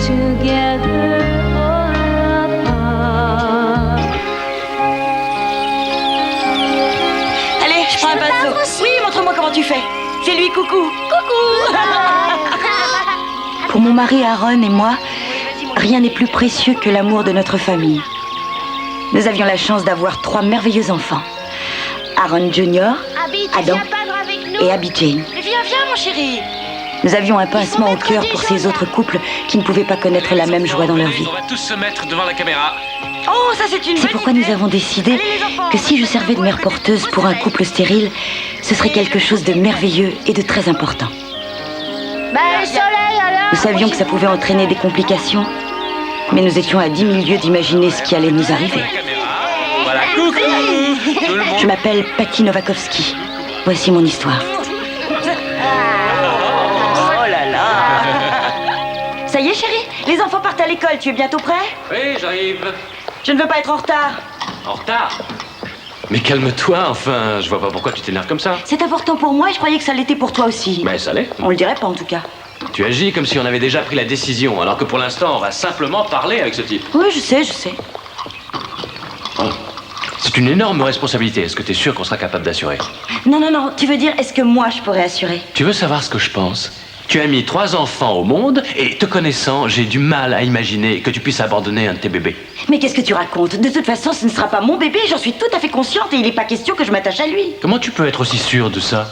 together or apart. Allez, je prends un pinceau. Oui, montre-moi comment tu fais. C'est lui, coucou. Coucou. Pour mon mari Aaron et moi, rien n'est plus précieux que l'amour de notre famille. Nous avions la chance d'avoir 3 merveilleux enfants. Aaron Junior, Adam et Abby Jane. Mais viens, mon chéri. Nous avions un pincement au cœur pour ces autres couples qui ne pouvaient pas connaître la même joie dans leur vie. On va tous se mettre devant la caméra. Oh, ça c'est une C'est pourquoi nous avons décidé que si je servais de mère porteuse pour un couple stérile, ce serait quelque chose de merveilleux et de très important. Nous savions que ça pouvait entraîner des complications, mais nous étions à 10 000 lieues d'imaginer ce qui allait nous arriver. Voilà, coucou. Tout le monde. Je m'appelle Patty Novakovsky. Voici mon histoire. Oh là là. Ça y est, chérie, les enfants partent à l'école. Tu es bientôt prêt? Oui, j'arrive. Je ne veux pas être en retard. En retard? Mais calme-toi, enfin, je vois pas pourquoi tu t'énerves comme ça. C'est important pour moi et je croyais que ça l'était pour toi aussi. Ben, ça l'est. On le dirait pas en tout cas. Tu agis comme si on avait déjà pris la décision, alors que pour l'instant, on va simplement parler avec ce type. Oui, je sais. C'est une énorme responsabilité. Est-ce que t'es sûr qu'on sera capable d'assurer? Non. Tu veux dire, est-ce que moi je pourrais assurer? Tu veux savoir ce que je pense? Tu as mis 3 enfants au monde, et te connaissant, j'ai du mal à imaginer que tu puisses abandonner un de tes bébés. Mais qu'est-ce que tu racontes? De toute façon, ce ne sera pas mon bébé, j'en suis tout à fait consciente et il n'est pas question que je m'attache à lui. Comment tu peux être aussi sûr de ça?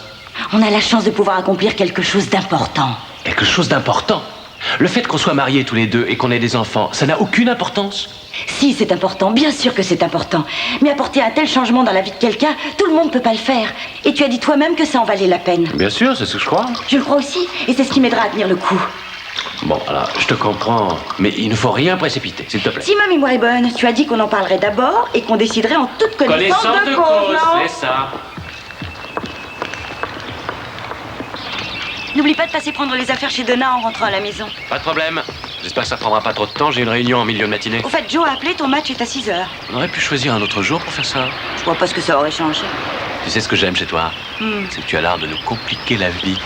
On a la chance de pouvoir accomplir quelque chose d'important. Quelque chose d'important. Le fait qu'on soit mariés tous les deux et qu'on ait des enfants, ça n'a aucune importance. Si, c'est important, bien sûr que c'est important. Mais apporter un tel changement dans la vie de quelqu'un, tout le monde ne peut pas le faire. Et tu as dit toi-même que ça en valait la peine. Bien sûr, c'est ce que je crois. Je le crois aussi, et c'est ce qui m'aidera à tenir le coup. Bon, alors, je te comprends, mais il ne faut rien précipiter, s'il te plaît. Si ma mémoire est bonne, tu as dit qu'on en parlerait d'abord et qu'on déciderait en toute connaissance de cause, non? c'est ça. N'oublie pas de passer prendre les affaires chez Donna en rentrant à la maison. Pas de problème. J'espère que ça prendra pas trop de temps, j'ai une réunion en milieu de matinée. Au fait, Joe a appelé, ton match est à 6h. On aurait pu choisir un autre jour pour faire ça. Je vois pas ce que ça aurait changé. Tu sais ce que j'aime chez toi? C'est que tu as l'art de nous compliquer la vie.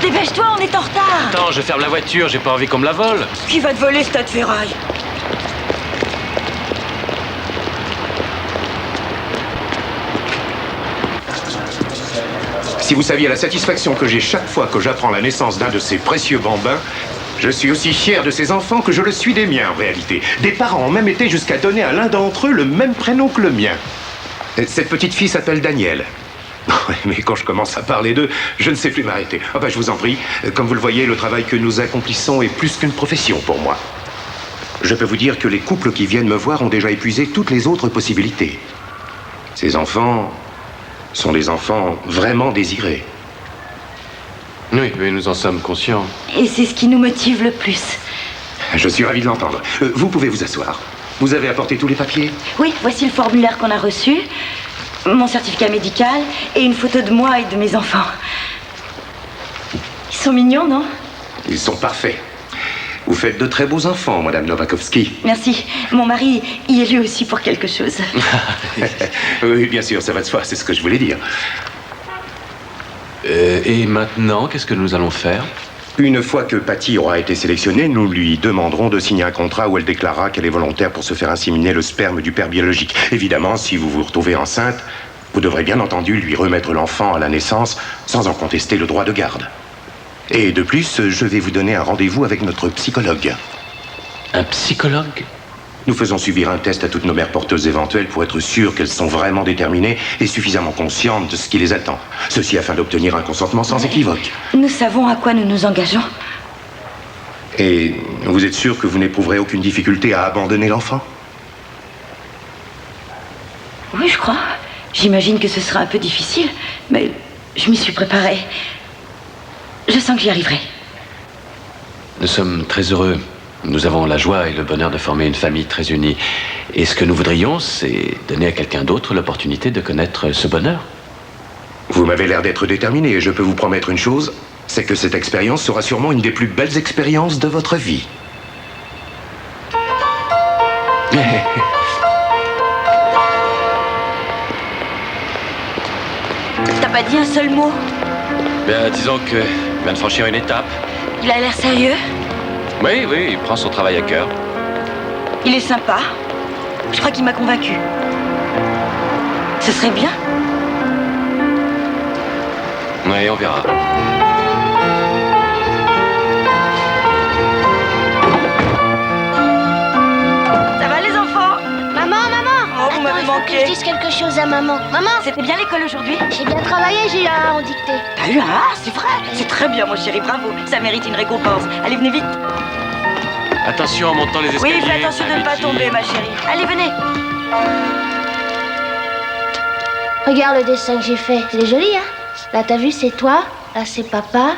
Dépêche-toi, on est en retard. Attends, je ferme la voiture, j'ai pas envie qu'on me la vole. Qui va te voler ce tas de ferraille? Si vous saviez la satisfaction que j'ai chaque fois que j'apprends la naissance d'un de ces précieux bambins, je suis aussi fier de ces enfants que je le suis des miens en réalité. Des parents ont même été jusqu'à donner à l'un d'entre eux le même prénom que le mien. Cette petite fille s'appelle Danielle. Mais quand je commence à parler d'eux, je ne sais plus m'arrêter. Ah ben, je vous en prie, comme vous le voyez, le travail que nous accomplissons est plus qu'une profession pour moi. Je peux vous dire que les couples qui viennent me voir ont déjà épuisé toutes les autres possibilités. Ces enfants sont des enfants vraiment désirés. Oui, nous en sommes conscients. Et c'est ce qui nous motive le plus. Je suis ravi de l'entendre. Vous pouvez vous asseoir. Vous avez apporté tous les papiers? Oui, voici le formulaire qu'on a reçu, mon certificat médical et une photo de moi et de mes enfants. Ils sont mignons, non? Ils sont parfaits. Vous faites de très beaux enfants, Madame Novakovsky. Merci. Mon mari y est lui aussi pour quelque chose. Oui, bien sûr, ça va de soi, c'est ce que je voulais dire. Et maintenant, qu'est-ce que nous allons faire? Une fois que Patty aura été sélectionnée, nous lui demanderons de signer un contrat où elle déclarera qu'elle est volontaire pour se faire inséminer le sperme du père biologique. Évidemment, si vous vous retrouvez enceinte, vous devrez bien entendu lui remettre l'enfant à la naissance sans en contester le droit de garde. Et de plus, je vais vous donner un rendez-vous avec notre psychologue. Un psychologue? Nous faisons subir un test à toutes nos mères porteuses éventuelles pour être sûrs qu'elles sont vraiment déterminées et suffisamment conscientes de ce qui les attend. Ceci afin d'obtenir un consentement sans équivoque. Nous savons à quoi nous nous engageons. Et vous êtes sûr que vous n'éprouverez aucune difficulté à abandonner l'enfant? Oui, je crois. J'imagine que ce sera un peu difficile, mais je m'y suis préparée. Je sens que j'y arriverai. Nous sommes très heureux. Nous avons la joie et le bonheur de former une famille très unie. Et ce que nous voudrions, c'est donner à quelqu'un d'autre l'opportunité de connaître ce bonheur. Vous m'avez l'air d'être déterminé et je peux vous promettre une chose, c'est que cette expérience sera sûrement une des plus belles expériences de votre vie. T'as pas dit un seul mot? Bien, disons qu'il vient de franchir une étape. Il a l'air sérieux. Oui, oui, il prend son travail à cœur. Il est sympa. Je crois qu'il m'a convaincu. Ce serait bien. Oui, on verra. Ça va les enfants? Maman, Oh, vous m'avez il faut que manqué. je dise quelque chose à maman. Maman, C'était bien l'école aujourd'hui? j'ai bien travaillé, j'ai eu un en dictée. T'as eu un A, c'est vrai. C'est très bien, mon chéri, bravo. Ça mérite une récompense. Allez, venez vite. Attention en montant les escaliers. Oui, fais attention de ne pas tomber, ma chérie. Allez, venez. Regarde le dessin que j'ai fait. Il est joli, hein? Là, t'as vu, c'est toi. Là, c'est papa.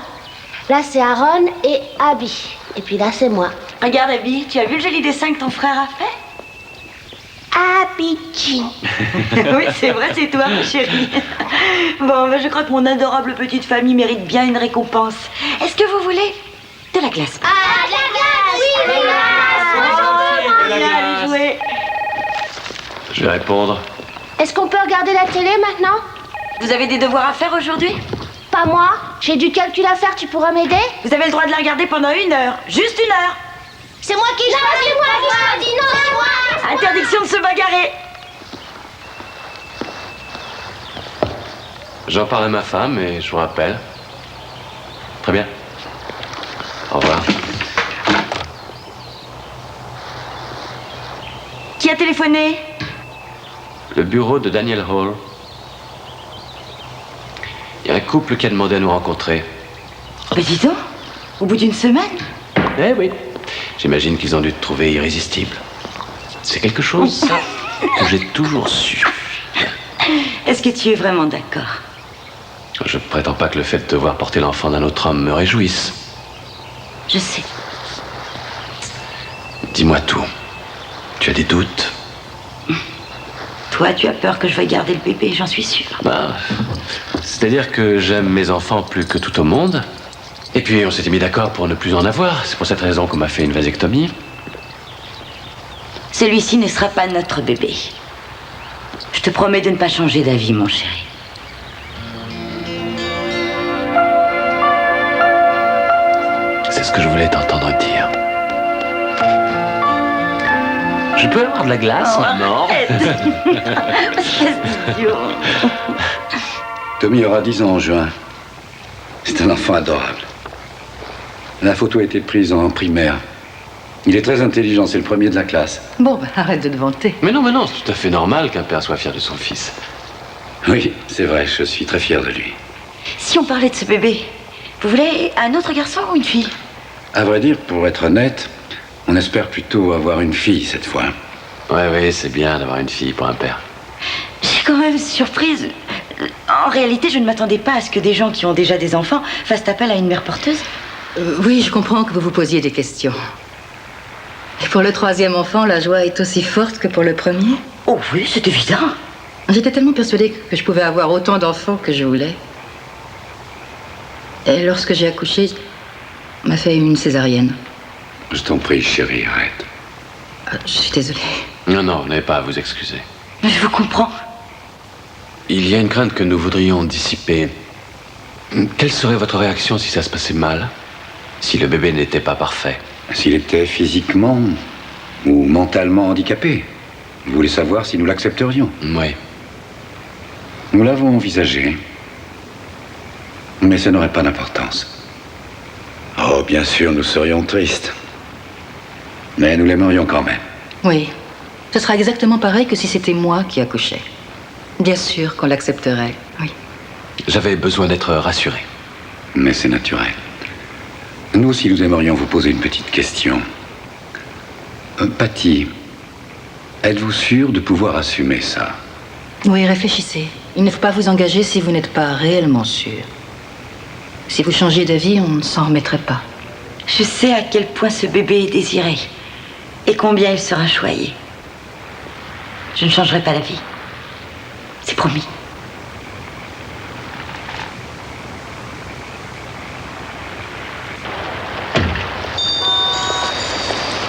Là, c'est Aaron et Abby. Et puis là, c'est moi. Regarde, Abby, tu as vu le joli dessin que ton frère a fait? Abby Jean. Oui, c'est vrai, c'est toi, ma chérie. Bon, ben, je crois que mon adorable petite famille mérite bien une récompense. Est-ce que vous voulez de la glace? Ah, la glace! Oui, la glace! Allez, jouer. Je vais répondre. Est-ce qu'on peut regarder la télé maintenant? Vous avez des devoirs à faire aujourd'hui? Pas moi. J'ai du calcul à faire, tu pourras m'aider? Vous avez le droit de la regarder pendant 1 heure. Juste 1 heure. C'est moi qui choisis! C'est moi qui choisis! Non, c'est moi! Interdiction de se bagarrer. J'en parle à ma femme et je vous rappelle. Très bien. Au revoir. Qui a téléphoné? Le bureau de Daniel Hall. Il y a un couple qui a demandé à nous rencontrer. Oh, ben dis donc, au bout d'une semaine. Eh oui. J'imagine qu'ils ont dû te trouver irrésistible. C'est quelque chose, ça, que j'ai toujours su. Est-ce que tu es vraiment d'accord? Je prétends pas que le fait de te voir porter l'enfant d'un autre homme me réjouisse. Je sais. Dis-moi tout. Tu as des doutes? Toi, tu as peur que je veuille garder le bébé, j'en suis sûre. Bah, c'est-à-dire que j'aime mes enfants plus que tout au monde. Et puis on s'était mis d'accord pour ne plus en avoir. C'est pour cette raison qu'on m'a fait une vasectomie. Celui-ci ne sera pas notre bébé. Je te promets de ne pas changer d'avis, mon chéri. C'est ce que je voulais t'entendre dire. Je peux avoir de la glace maintenant? Qu'est-ce idiot. Tommy aura 10 ans en juin. C'est un enfant adorable. La photo a été prise en primaire. Il est très intelligent, c'est le premier de la classe. Bon, ben, arrête de te vanter. Mais non, c'est tout à fait normal qu'un père soit fier de son fils. Oui, c'est vrai, je suis très fier de lui. Si on parlait de ce bébé, vous voulez un autre garçon ou une fille? À vrai dire, pour être honnête, on espère plutôt avoir une fille cette fois. Ouais, c'est bien d'avoir une fille pour un père. Je suis quand même surprise. En réalité, je ne m'attendais pas à ce que des gens qui ont déjà des enfants fassent appel à une mère porteuse. Oui, je comprends que vous vous posiez des questions. Et pour le 3e enfant, la joie est aussi forte que pour le premier. Oh oui, c'est évident. J'étais tellement persuadée que je pouvais avoir autant d'enfants que je voulais. Et lorsque j'ai accouché, on m'a fait une césarienne. Je t'en prie, chérie, arrête. Je suis désolée. Non, vous n'avez pas à vous excuser. Je vous comprends. Il y a une crainte que nous voudrions dissiper. Quelle serait votre réaction si ça se passait mal? Si le bébé n'était pas parfait? S'il était physiquement ou mentalement handicapé, vous voulez savoir si nous l'accepterions? Oui. Nous l'avons envisagé, mais ça n'aurait pas d'importance. Oh, bien sûr, nous serions tristes, mais nous l'aimerions quand même. Oui. Ce sera exactement pareil que si c'était moi qui accouchais. Bien sûr qu'on l'accepterait, oui. J'avais besoin d'être rassuré. Mais c'est naturel. Nous aussi, nous aimerions vous poser une petite question. Patty, êtes-vous sûre de pouvoir assumer ça? Oui, réfléchissez. Il ne faut pas vous engager si vous n'êtes pas réellement sûr. Si vous changez d'avis, on ne s'en remettrait pas. Je sais à quel point ce bébé est désiré et combien il sera choyé. Je ne changerai pas d'avis. C'est promis.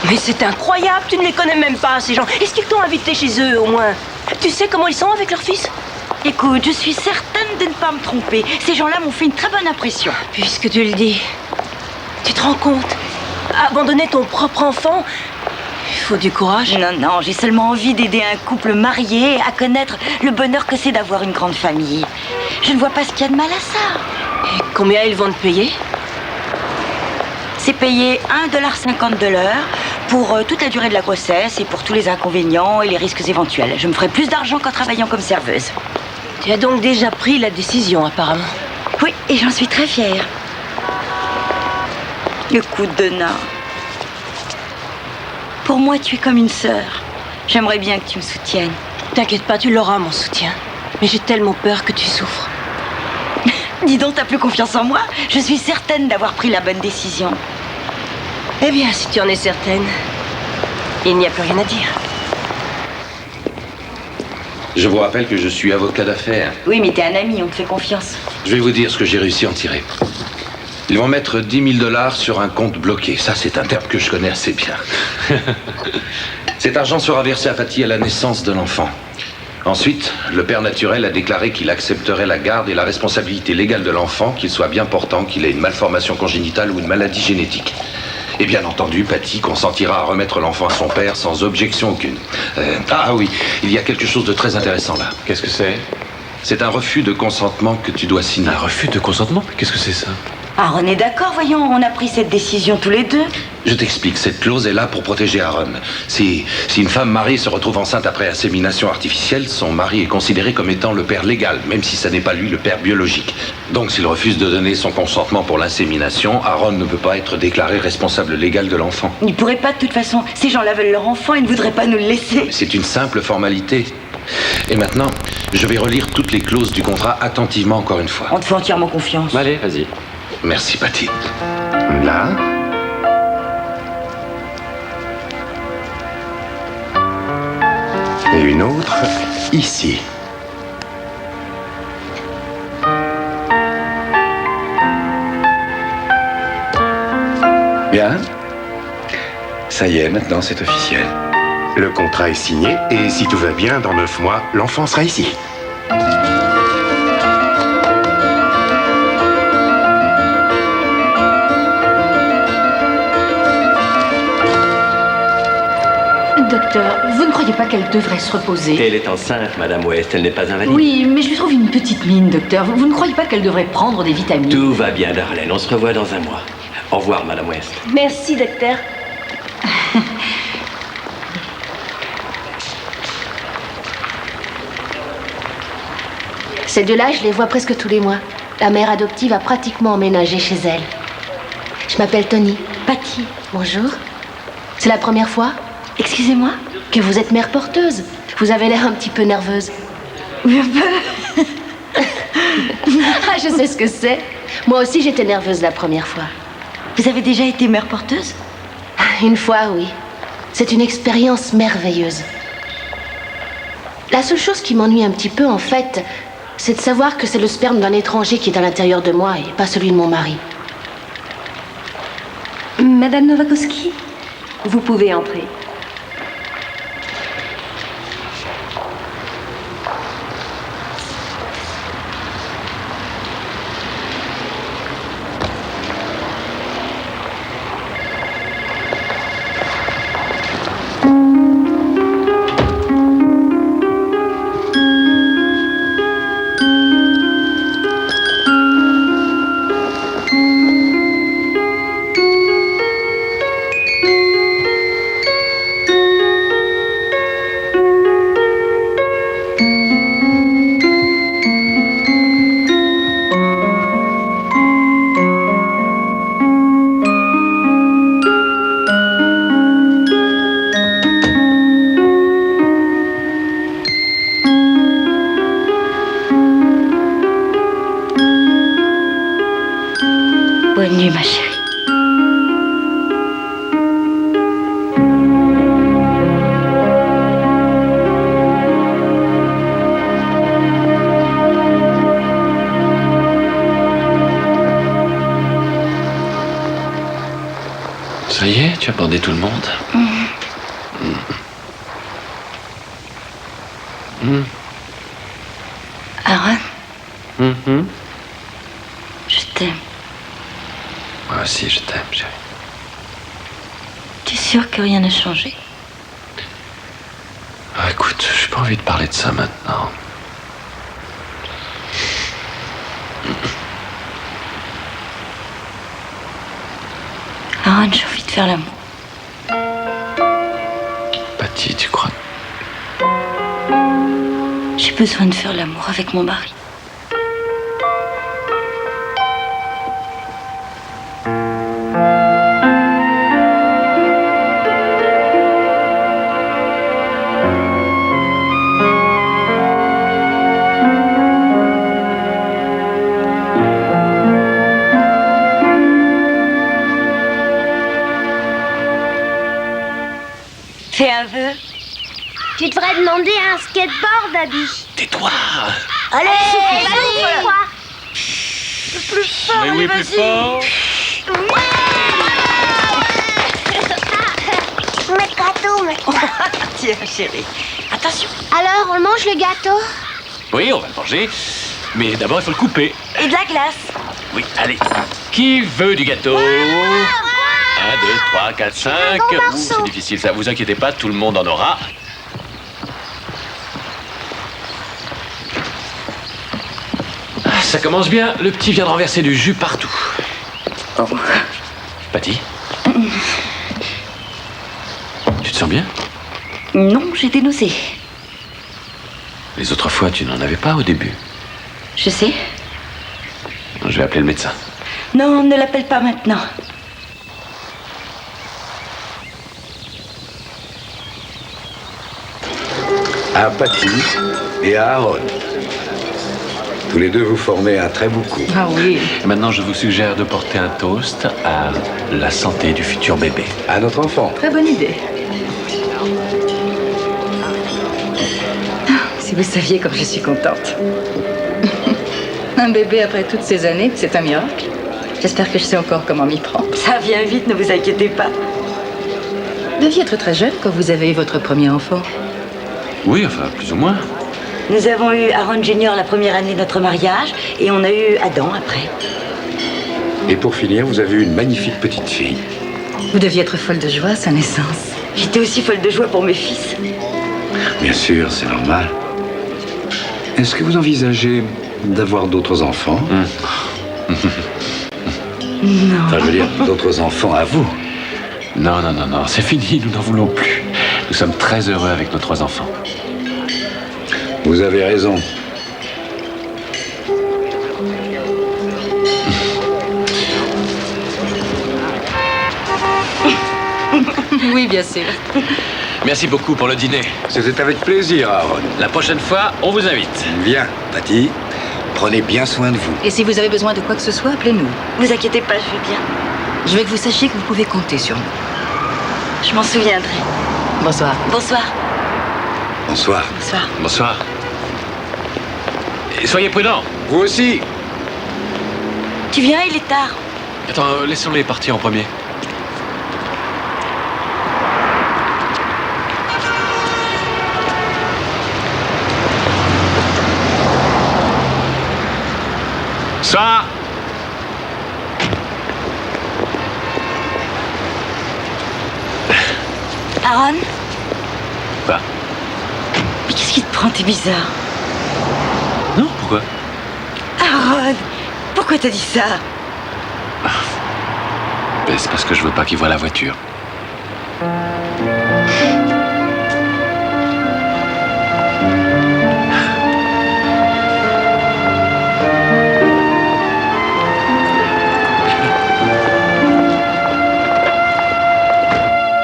Mais c'est incroyable, tu ne les connais même pas, ces gens. Est-ce qu'ils t'ont invité chez eux, au moins? Tu sais comment ils sont avec leur fils? Écoute, je suis certaine de ne pas me tromper. Ces gens-là m'ont fait une très bonne impression. Puisque tu le dis, tu te rends compte? Abandonner ton propre enfant, il faut du courage. Non, j'ai seulement envie d'aider un couple marié à connaître le bonheur que c'est d'avoir une grande famille. Je ne vois pas ce qu'il y a de mal à ça. Et combien ils vont te payer? C'est payé $1,50 de l'heure pour toute la durée de la grossesse et pour tous les inconvénients et les risques éventuels. Je me ferai plus d'argent qu'en travaillant comme serveuse. Tu as donc déjà pris la décision, apparemment. Oui, et j'en suis très fière. Écoute, Donna. Pour moi, tu es comme une sœur. J'aimerais bien que tu me soutiennes. T'inquiète pas, tu l'auras, mon soutien. Mais j'ai tellement peur que tu souffres. Dis donc, t'as plus confiance en moi? Je suis certaine d'avoir pris la bonne décision. Eh bien, si tu en es certaine, il n'y a plus rien à dire. Je vous rappelle que je suis avocat d'affaires. Oui, mais t'es un ami, on te fait confiance. Je vais vous dire ce que j'ai réussi à en tirer. Ils vont mettre $10 000 sur un compte bloqué. Ça, c'est un terme que je connais assez bien. Cet argent sera versé à Patty à la naissance de l'enfant. Ensuite, le père naturel a déclaré qu'il accepterait la garde et la responsabilité légale de l'enfant, qu'il soit bien portant, qu'il ait une malformation congénitale ou une maladie génétique. Et bien entendu, Patty consentira à remettre l'enfant à son père sans objection aucune. Ah oui, il y a quelque chose de très intéressant là. Qu'est-ce que c'est? C'est un refus de consentement que tu dois signer. Un refus de consentement? Qu'est-ce que c'est ça? Aaron est d'accord, voyons, on a pris cette décision tous les deux. Je t'explique, cette clause est là pour protéger Aaron. Si une femme mariée se retrouve enceinte après insémination artificielle, son mari est considéré comme étant le père légal, même si ça n'est pas lui le père biologique. Donc s'il refuse de donner son consentement pour l'insémination, Aaron ne peut pas être déclaré responsable légal de l'enfant. Il ne pourrait pas de toute façon. Ces gens-là veulent leur enfant, ils ne voudraient pas nous le laisser. C'est une simple formalité. Et maintenant, je vais relire toutes les clauses du contrat attentivement encore une fois. On te fait entièrement confiance. Allez, vas-y. Merci, Patty. Là. Et une autre ici. Bien. Ça y est, maintenant c'est officiel. Le contrat est signé et si tout va bien, dans 9 mois, l'enfant sera ici. Docteur, vous ne croyez pas qu'elle devrait se reposer? Elle est enceinte, Madame West, elle n'est pas invalide. Oui, mais je lui trouve une petite mine, docteur. Vous ne croyez pas qu'elle devrait prendre des vitamines? Tout va bien, Darlene, on se revoit dans un mois. Au revoir, Madame West. Merci, docteur. Ces deux-là, je les vois presque tous les mois. La mère adoptive a pratiquement emménagé chez elle. Je m'appelle Tony. Patty, Bonjour. C'est la première fois excusez-moi. que vous êtes mère porteuse. Vous avez l'air un petit peu nerveuse. Oui, un peu. Ah, je sais ce que c'est. Moi aussi, j'étais nerveuse la première fois. Vous avez déjà été mère porteuse? Une fois, oui. C'est une expérience merveilleuse. La seule chose qui m'ennuie un petit peu, en fait, c'est de savoir que c'est le sperme d'un étranger qui est à l'intérieur de moi et pas celui de mon mari. Madame Nowakowski, vous pouvez entrer. Bonne nuit, ma chérie. Ça y est, tu as bordé tout le monde. Aaron, Mhm. Je t'aime. Moi aussi, je t'aime, chérie. Tu es sûr que rien n'a changé? Ah, écoute, j'ai pas envie de parler de ça maintenant. Aaron, j'ai envie de faire l'amour. Patty, tu crois? J'ai besoin de faire l'amour avec mon mari. Fais un vœu. Tu devrais demander un skateboard, Abby. Tais-toi! Allez, Vas-y, quoi. Plus fort, Mais oui, plus fort! Mais gâteau, mais... Tiens, chérie. Attention. Alors, on mange le gâteau? Oui, on va le manger. Mais d'abord, il faut le couper. Et de la glace. Oui, allez. Qui veut du gâteau? 1, 2, 3, 4, 5. C'est difficile, ça. Vous inquiétez pas, tout le monde en aura. Ah, ça commence bien. Le petit vient de renverser du jus partout. Oh. Patty? Tu te sens bien? Non, j'ai des nausées. Les autres fois, tu n'en avais pas au début. Je sais. Je vais appeler le médecin. Non, ne l'appelle pas maintenant. À Patty et à Aaron. Tous les deux, vous formez un très beau couple. Ah oui. Et maintenant, je vous suggère de porter un toast à la santé du futur bébé. À notre enfant. Très bonne idée. Si vous saviez comme je suis contente. Un bébé après toutes ces années, c'est un miracle. J'espère que je sais encore comment m'y prendre. Ça vient vite, ne vous inquiétez pas. Vous deviez être très jeune quand vous avez eu votre premier enfant. Oui, enfin, plus ou moins. Nous avons eu Aaron Junior la première année de notre mariage et on a eu Adam après. Et pour finir, vous avez eu une magnifique petite fille. Vous deviez être folle de joie à sa naissance. J'étais aussi folle de joie pour mes fils. Bien sûr, c'est normal. Est-ce que vous envisagez d'avoir d'autres enfants? Non. Enfin, je veux dire, d'autres enfants à vous. Non, non, non, non, c'est fini, nous n'en voulons plus. Nous sommes très heureux avec nos 3 enfants. Vous avez raison. Oui, bien sûr. Merci beaucoup pour le dîner. C'était avec plaisir, Aaron. La prochaine fois, on vous invite. Bien, Patty. Prenez bien soin de vous. Et si vous avez besoin de quoi que ce soit, appelez-nous. Vous inquiétez pas, je vais bien. Je veux que vous sachiez que vous pouvez compter sur nous. Je m'en souviendrai. Bonsoir. Bonsoir. Bonsoir. Bonsoir. Bonsoir. Et soyez prudents. Vous aussi. Tu viens, il est tard. Attends, laissons-les partir en premier. Bonsoir. Aaron? Quoi? Mais qu'est-ce qui te prend? T'es bizarre. Non, pourquoi? Aaron, pourquoi t'as dit ça? Ben, c'est parce que je veux pas qu'ils voient la voiture.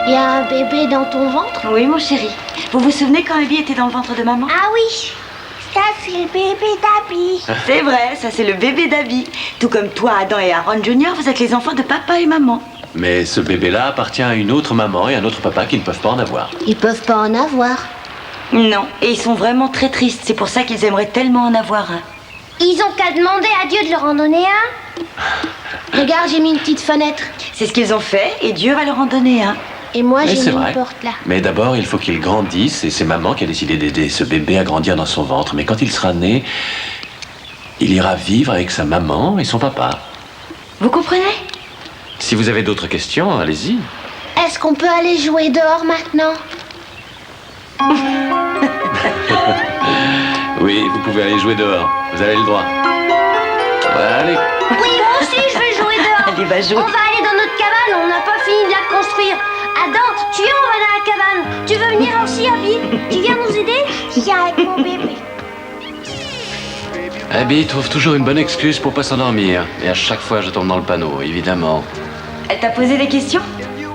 Il y a un bébé dans ton ventre? Oui, mon chéri. Vous vous souvenez quand Abby était dans le ventre de maman? Ah oui. Ça, c'est le bébé d'Abby. C'est vrai, ça c'est le bébé d'Abby. Tout comme toi, Adam et Aaron Junior, vous êtes les enfants de papa et maman. Mais ce bébé-là appartient à une autre maman et à un autre papa qui ne peuvent pas en avoir. Ils peuvent pas en avoir. Non, et ils sont vraiment très tristes. C'est pour ça qu'ils aimeraient tellement en avoir un. Ils ont qu'à demander à Dieu de leur en donner un. Regarde, j'ai mis une petite fenêtre. C'est ce qu'ils ont fait et Dieu va leur en donner un. Et moi, Mais j'ai c'est mis vrai. une porte là. Mais d'abord, il faut qu'il grandisse et c'est maman qui a décidé d'aider ce bébé à grandir dans son ventre. Mais quand il sera né, Il ira vivre avec sa maman et son papa. Vous comprenez? Si vous avez d'autres questions, allez-y. Est-ce qu'on peut aller jouer dehors maintenant? Oui, vous pouvez aller jouer dehors. Vous avez le droit. Allez. Oui, moi aussi, je veux jouer dehors. Allez, va jouer. On va aller dans notre cabane, on n'a pas fini de la construire. Adam, tu viens, on va dans la cabane. Tu veux venir aussi, Abby? Tu viens nous aider? Viens avec mon bébé. Abby trouve toujours une bonne excuse pour pas s'endormir. Et à chaque fois, je tombe dans le panneau, évidemment. Elle t'a posé des questions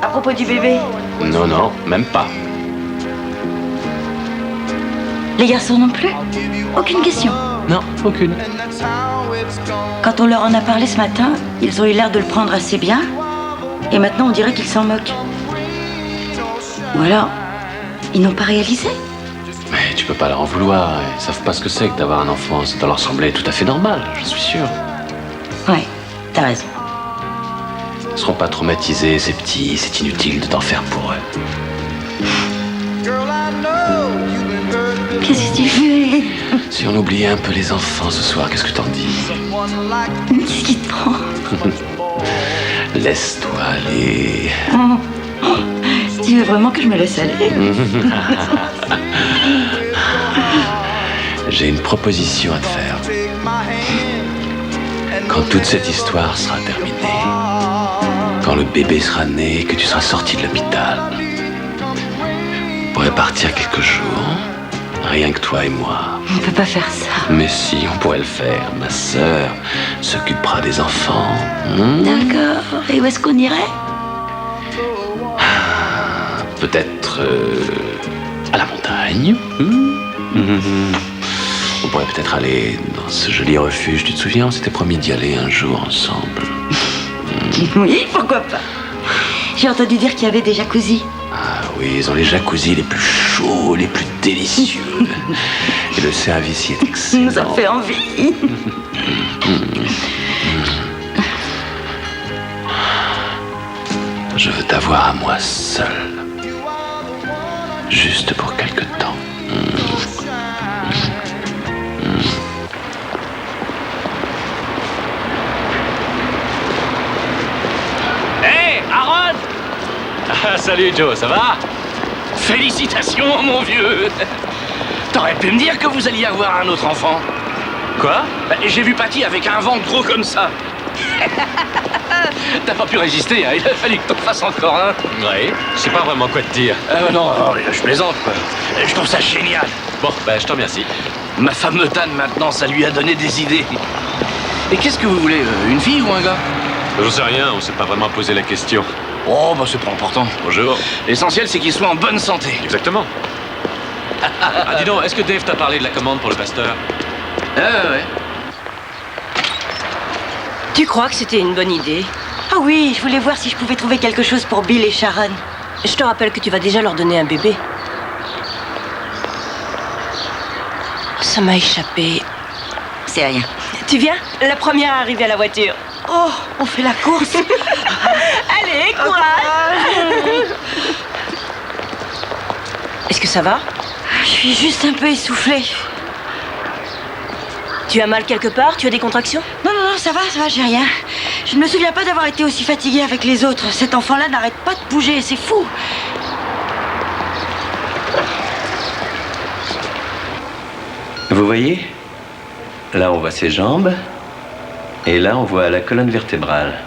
à propos du bébé? Non, non, même pas. Les garçons non plus? Aucune question? Non, aucune. Quand on leur en a parlé ce matin, ils ont eu l'air de le prendre assez bien. Et maintenant, on dirait qu'ils s'en moquent. Ou alors, ils n'ont pas réalisé. Mais tu peux pas leur en vouloir. Ils savent pas ce que c'est que d'avoir un enfant. Ça doit leur sembler tout à fait normal, je suis sûr. Ouais, t'as raison. Ils seront pas traumatisés, ces petits. C'est inutile de t'en faire pour eux. Qu'est-ce que tu fais? Si on oubliait un peu les enfants ce soir, qu'est-ce que t'en dis? Qu'est-ce qui te prend? Laisse-toi aller. Tu veux vraiment que je me laisse aller? J'ai une proposition à te faire. Quand toute cette histoire sera terminée, quand le bébé sera né et que tu seras sorti de l'hôpital, on pourrait partir quelques jours, rien que toi et moi. On peut pas faire ça. Mais si, on pourrait le faire. Ma sœur s'occupera des enfants. D'accord. Et où est-ce qu'on irait? Peut-être à la montagne. On pourrait peut-être aller dans ce joli refuge. Tu te souviens, on s'était promis d'y aller un jour ensemble. Oui, pourquoi pas. J'ai entendu dire qu'il y avait des jacuzzis. Ah oui, ils ont les jacuzzis les plus chauds, les plus délicieux. Et le service y est excellent. Ça fait envie. Je veux t'avoir à moi seul. Juste pour quelque temps. Hé, Aaron! Ah, salut Joe, ça va? Félicitations, mon vieux! T'aurais pu me dire que vous alliez avoir un autre enfant. Quoi? J'ai vu Patty avec un ventre gros comme ça. T'as pas pu résister, hein? Il a fallu que t'en fasses encore un. Oui, je sais pas vraiment quoi te dire. Non, je plaisante, quoi. Je trouve ça génial. Bon, je te remercie. Ma femme me tanne maintenant, ça lui a donné des idées. Et qu'est-ce que vous voulez, une fille ou un gars? J'en sais rien, on s'est pas vraiment posé la question. Oh, c'est pas important. Bonjour. L'essentiel, c'est qu'il soit en bonne santé. Exactement. Ah, dis donc, est-ce que Dave t'a parlé de la commande pour le pasteur? Ouais. Tu crois que c'était une bonne idée? Ah oui, je voulais voir si je pouvais trouver quelque chose pour Bill et Sharon. Je te rappelle que tu vas déjà leur donner un bébé. Ça m'a échappé. C'est rien. Tu viens? La première à arriver à la voiture. Oh, on fait la course. Allez, courage! Est-ce que ça va? Je suis juste un peu essoufflée. Tu as mal quelque part? Tu as des contractions? Non, ça va, j'ai rien. Je ne me souviens pas d'avoir été aussi fatiguée avec les autres. Cet enfant-là n'arrête pas de bouger, c'est fou. Vous voyez? Là, on voit ses jambes. Et là, on voit la colonne vertébrale.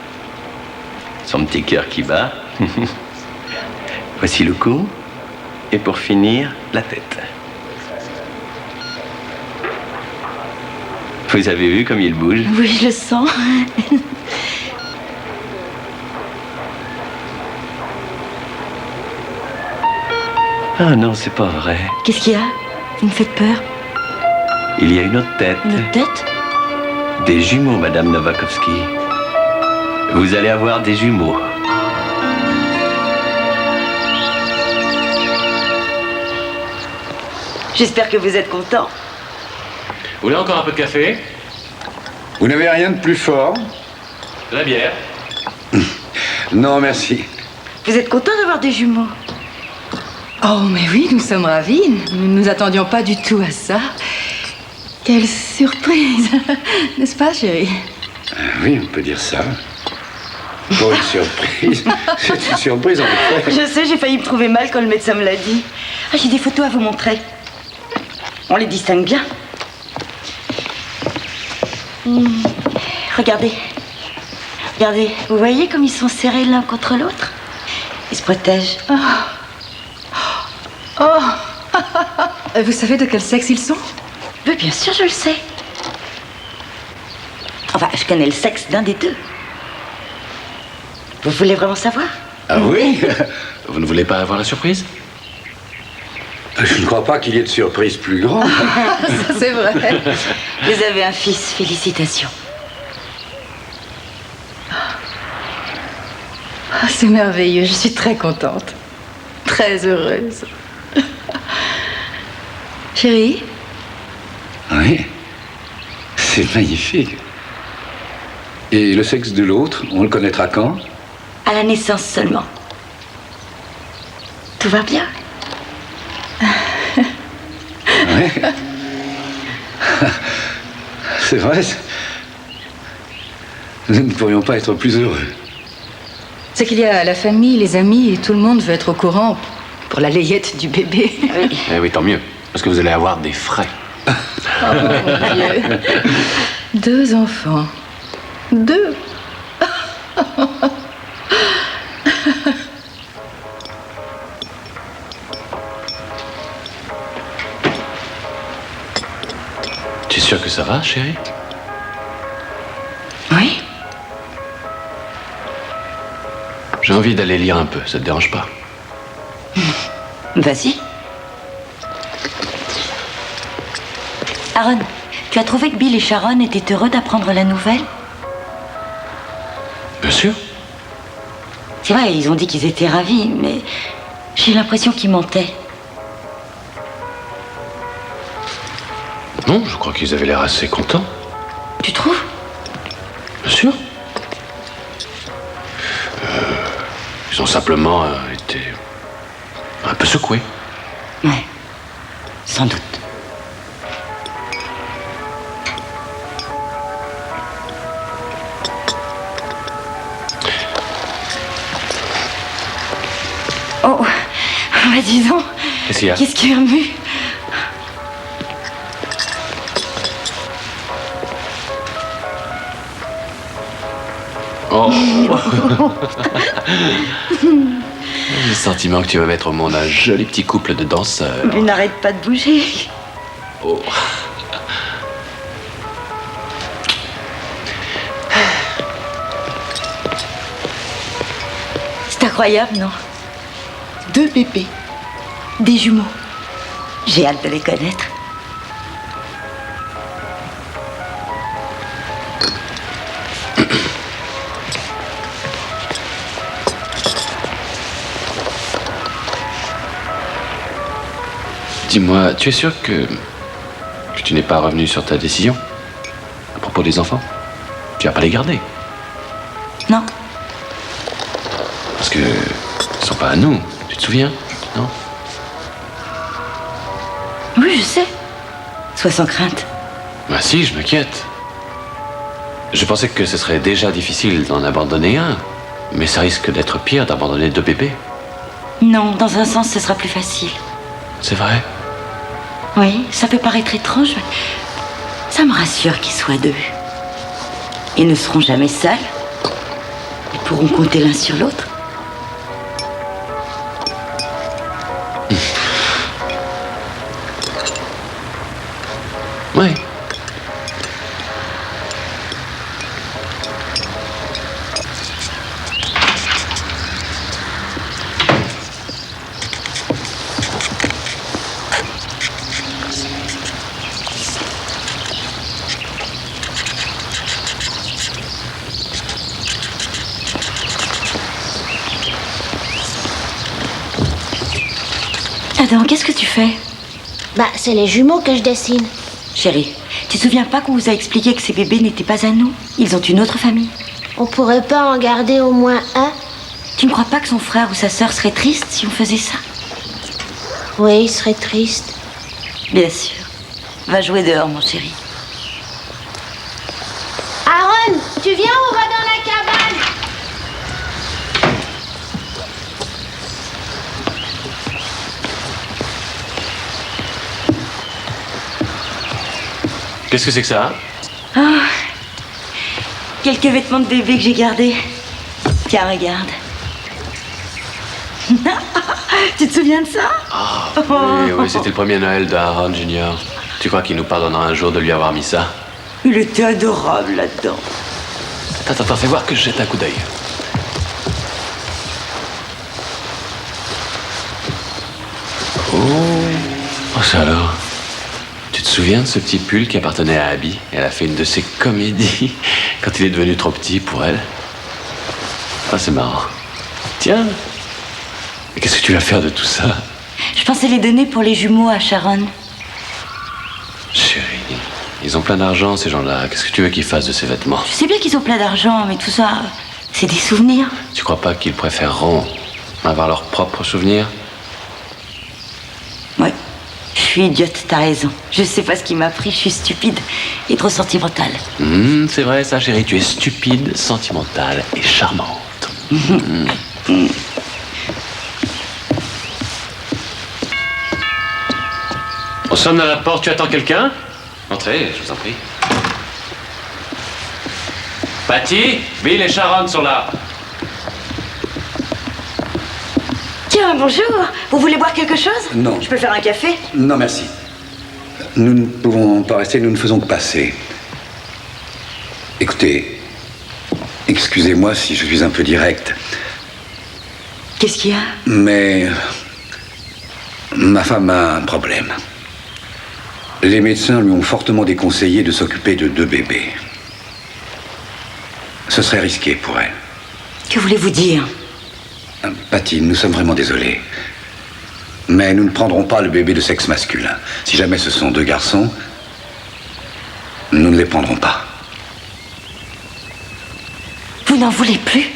Son petit cœur qui bat. Voici le cou. Et pour finir, la tête. Vous avez vu comme il bouge? Oui, je le sens. Ah non, c'est pas vrai. Qu'est-ce qu'il y a? Vous me faites peur. Il y a une autre tête. Une autre tête? Des jumeaux, Madame Novakovsky. Vous allez avoir des jumeaux. J'espère que vous êtes content. Vous voulez encore un peu de café? Vous n'avez rien de plus fort? De la bière? Non, merci. Vous êtes content d'avoir des jumeaux? Oh, mais oui, nous sommes ravis. Nous ne nous attendions pas du tout à ça. Quelle surprise. N'est-ce pas, chérie? Oui, on peut dire ça. Pour une surprise. C'est une surprise, en effet. Je sais, j'ai failli me trouver mal quand le médecin me l'a dit. Ah, j'ai des photos à vous montrer. On les distingue bien. Regardez. Regardez, vous voyez comme ils sont serrés l'un contre l'autre? Ils se protègent. Vous savez de quel sexe ils sont? Oui, bien sûr, je le sais. Enfin, je connais le sexe d'un des deux. Vous voulez vraiment savoir? Ah oui? Vous ne voulez pas avoir la surprise? Je ne crois pas qu'il y ait de surprise plus grande. Ça, c'est vrai. Vous avez un fils, félicitations. C'est merveilleux, je suis très contente. Très heureuse. Chérie? Oui. C'est magnifique. Et le sexe de l'autre, on le connaîtra quand? À la naissance seulement. Tout va bien? Oui. C'est vrai. Nous ne pourrions pas être plus heureux. C'est qu'il y a la famille, les amis, et tout le monde veut être au courant pour la layette du bébé. Oui. Eh oui, tant mieux. Parce que vous allez avoir des frais. Oh mon Dieu. 2 enfants. 2. Tu es sûre que ça va, chérie? Oui. J'ai envie d'aller lire un peu, ça te dérange pas? Vas-y. Aaron, tu as trouvé que Bill et Sharon étaient heureux d'apprendre la nouvelle? Bien sûr. C'est vrai, ils ont dit qu'ils étaient ravis, mais j'ai l'impression qu'ils mentaient. Non, je crois qu'ils avaient l'air assez contents. Tu trouves? Bien sûr. Ils ont simplement été un peu secoués. Ouais, sans doute. Oh, bah dis donc. Qu'est-ce qu'il y a? Qu'est-ce qui remue? Oh. J'ai le sentiment que tu vas mettre au monde un joli petit couple de danseurs. Mais n'arrête pas de bouger. Oh. C'est incroyable, non? 2 bébés. Des jumeaux. J'ai hâte de les connaître. Dis-moi, tu es sûr que tu n'es pas revenu sur ta décision à propos des enfants? Tu vas pas les garder? Non. Parce que ils sont pas à nous, tu te souviens? Non? Oui, je sais. Sois sans crainte. Bah si, je m'inquiète. Je pensais que ce serait déjà difficile d'en abandonner un, mais ça risque d'être pire d'abandonner 2 bébés. Non, dans un sens, ce sera plus facile. C'est vrai? Oui, ça peut paraître étrange, mais ça me rassure qu'ils soient 2. Ils ne seront jamais seuls. Ils pourront compter l'un sur l'autre. Oui. Adam, qu'est-ce que tu fais? Bah, c'est les jumeaux que je dessine. Chérie, tu te souviens pas qu'on vous a expliqué que ces bébés n'étaient pas à nous? Ils ont une autre famille. On pourrait pas en garder au moins un? Tu ne crois pas que son frère ou sa sœur serait triste si on faisait ça? Oui, il serait triste. Bien sûr. Va jouer dehors, mon chéri. Aaron, tu viens, on va dans la cabane. Qu'est-ce que c'est que ça? Oh, quelques vêtements de bébé que j'ai gardés. Tiens, regarde. Tu te souviens de ça? Oui, c'était le premier Noël d'Aaron Junior. Tu crois qu'il nous pardonnera un jour de lui avoir mis ça? Il était adorable là-dedans. Attends, fais voir que je jette un coup d'œil. Oh, ça alors. Tu te souviens de ce petit pull qui appartenait à Abby? Elle a fait une de ses comédies quand il est devenu trop petit pour elle. Ah, c'est marrant. Tiens. Mais qu'est-ce que tu vas faire de tout ça? Je pensais les donner pour les jumeaux à Sharon. Chérie, ils ont plein d'argent, ces gens-là. Qu'est-ce que tu veux qu'ils fassent de ces vêtements? Je sais bien qu'ils ont plein d'argent, mais tout ça, c'est des souvenirs. Tu crois pas qu'ils préféreront avoir leurs propres souvenirs? Ouais. Je suis idiote, t'as raison. Je sais pas ce qui m'a pris, je suis stupide et trop sentimentale. C'est vrai ça, chérie, tu es stupide, sentimentale et charmante. On sonne à la porte, tu attends quelqu'un? Entrez, je vous en prie. Patty, Bill et Sharon sont là. Tiens, bonjour. Vous voulez boire quelque chose? Non. Je peux faire un café? Non, merci. Nous ne pouvons pas rester, nous ne faisons que passer. Écoutez, excusez-moi si je suis un peu direct. Qu'est-ce qu'il y a? Mais ma femme a un problème. Les médecins lui ont fortement déconseillé de s'occuper de 2 bébés. Ce serait risqué pour elle. Que voulez-vous dire? Patty, nous sommes vraiment désolés. Mais nous ne prendrons pas le bébé de sexe masculin. Si jamais ce sont 2 garçons, nous ne les prendrons pas. Vous n'en voulez plus?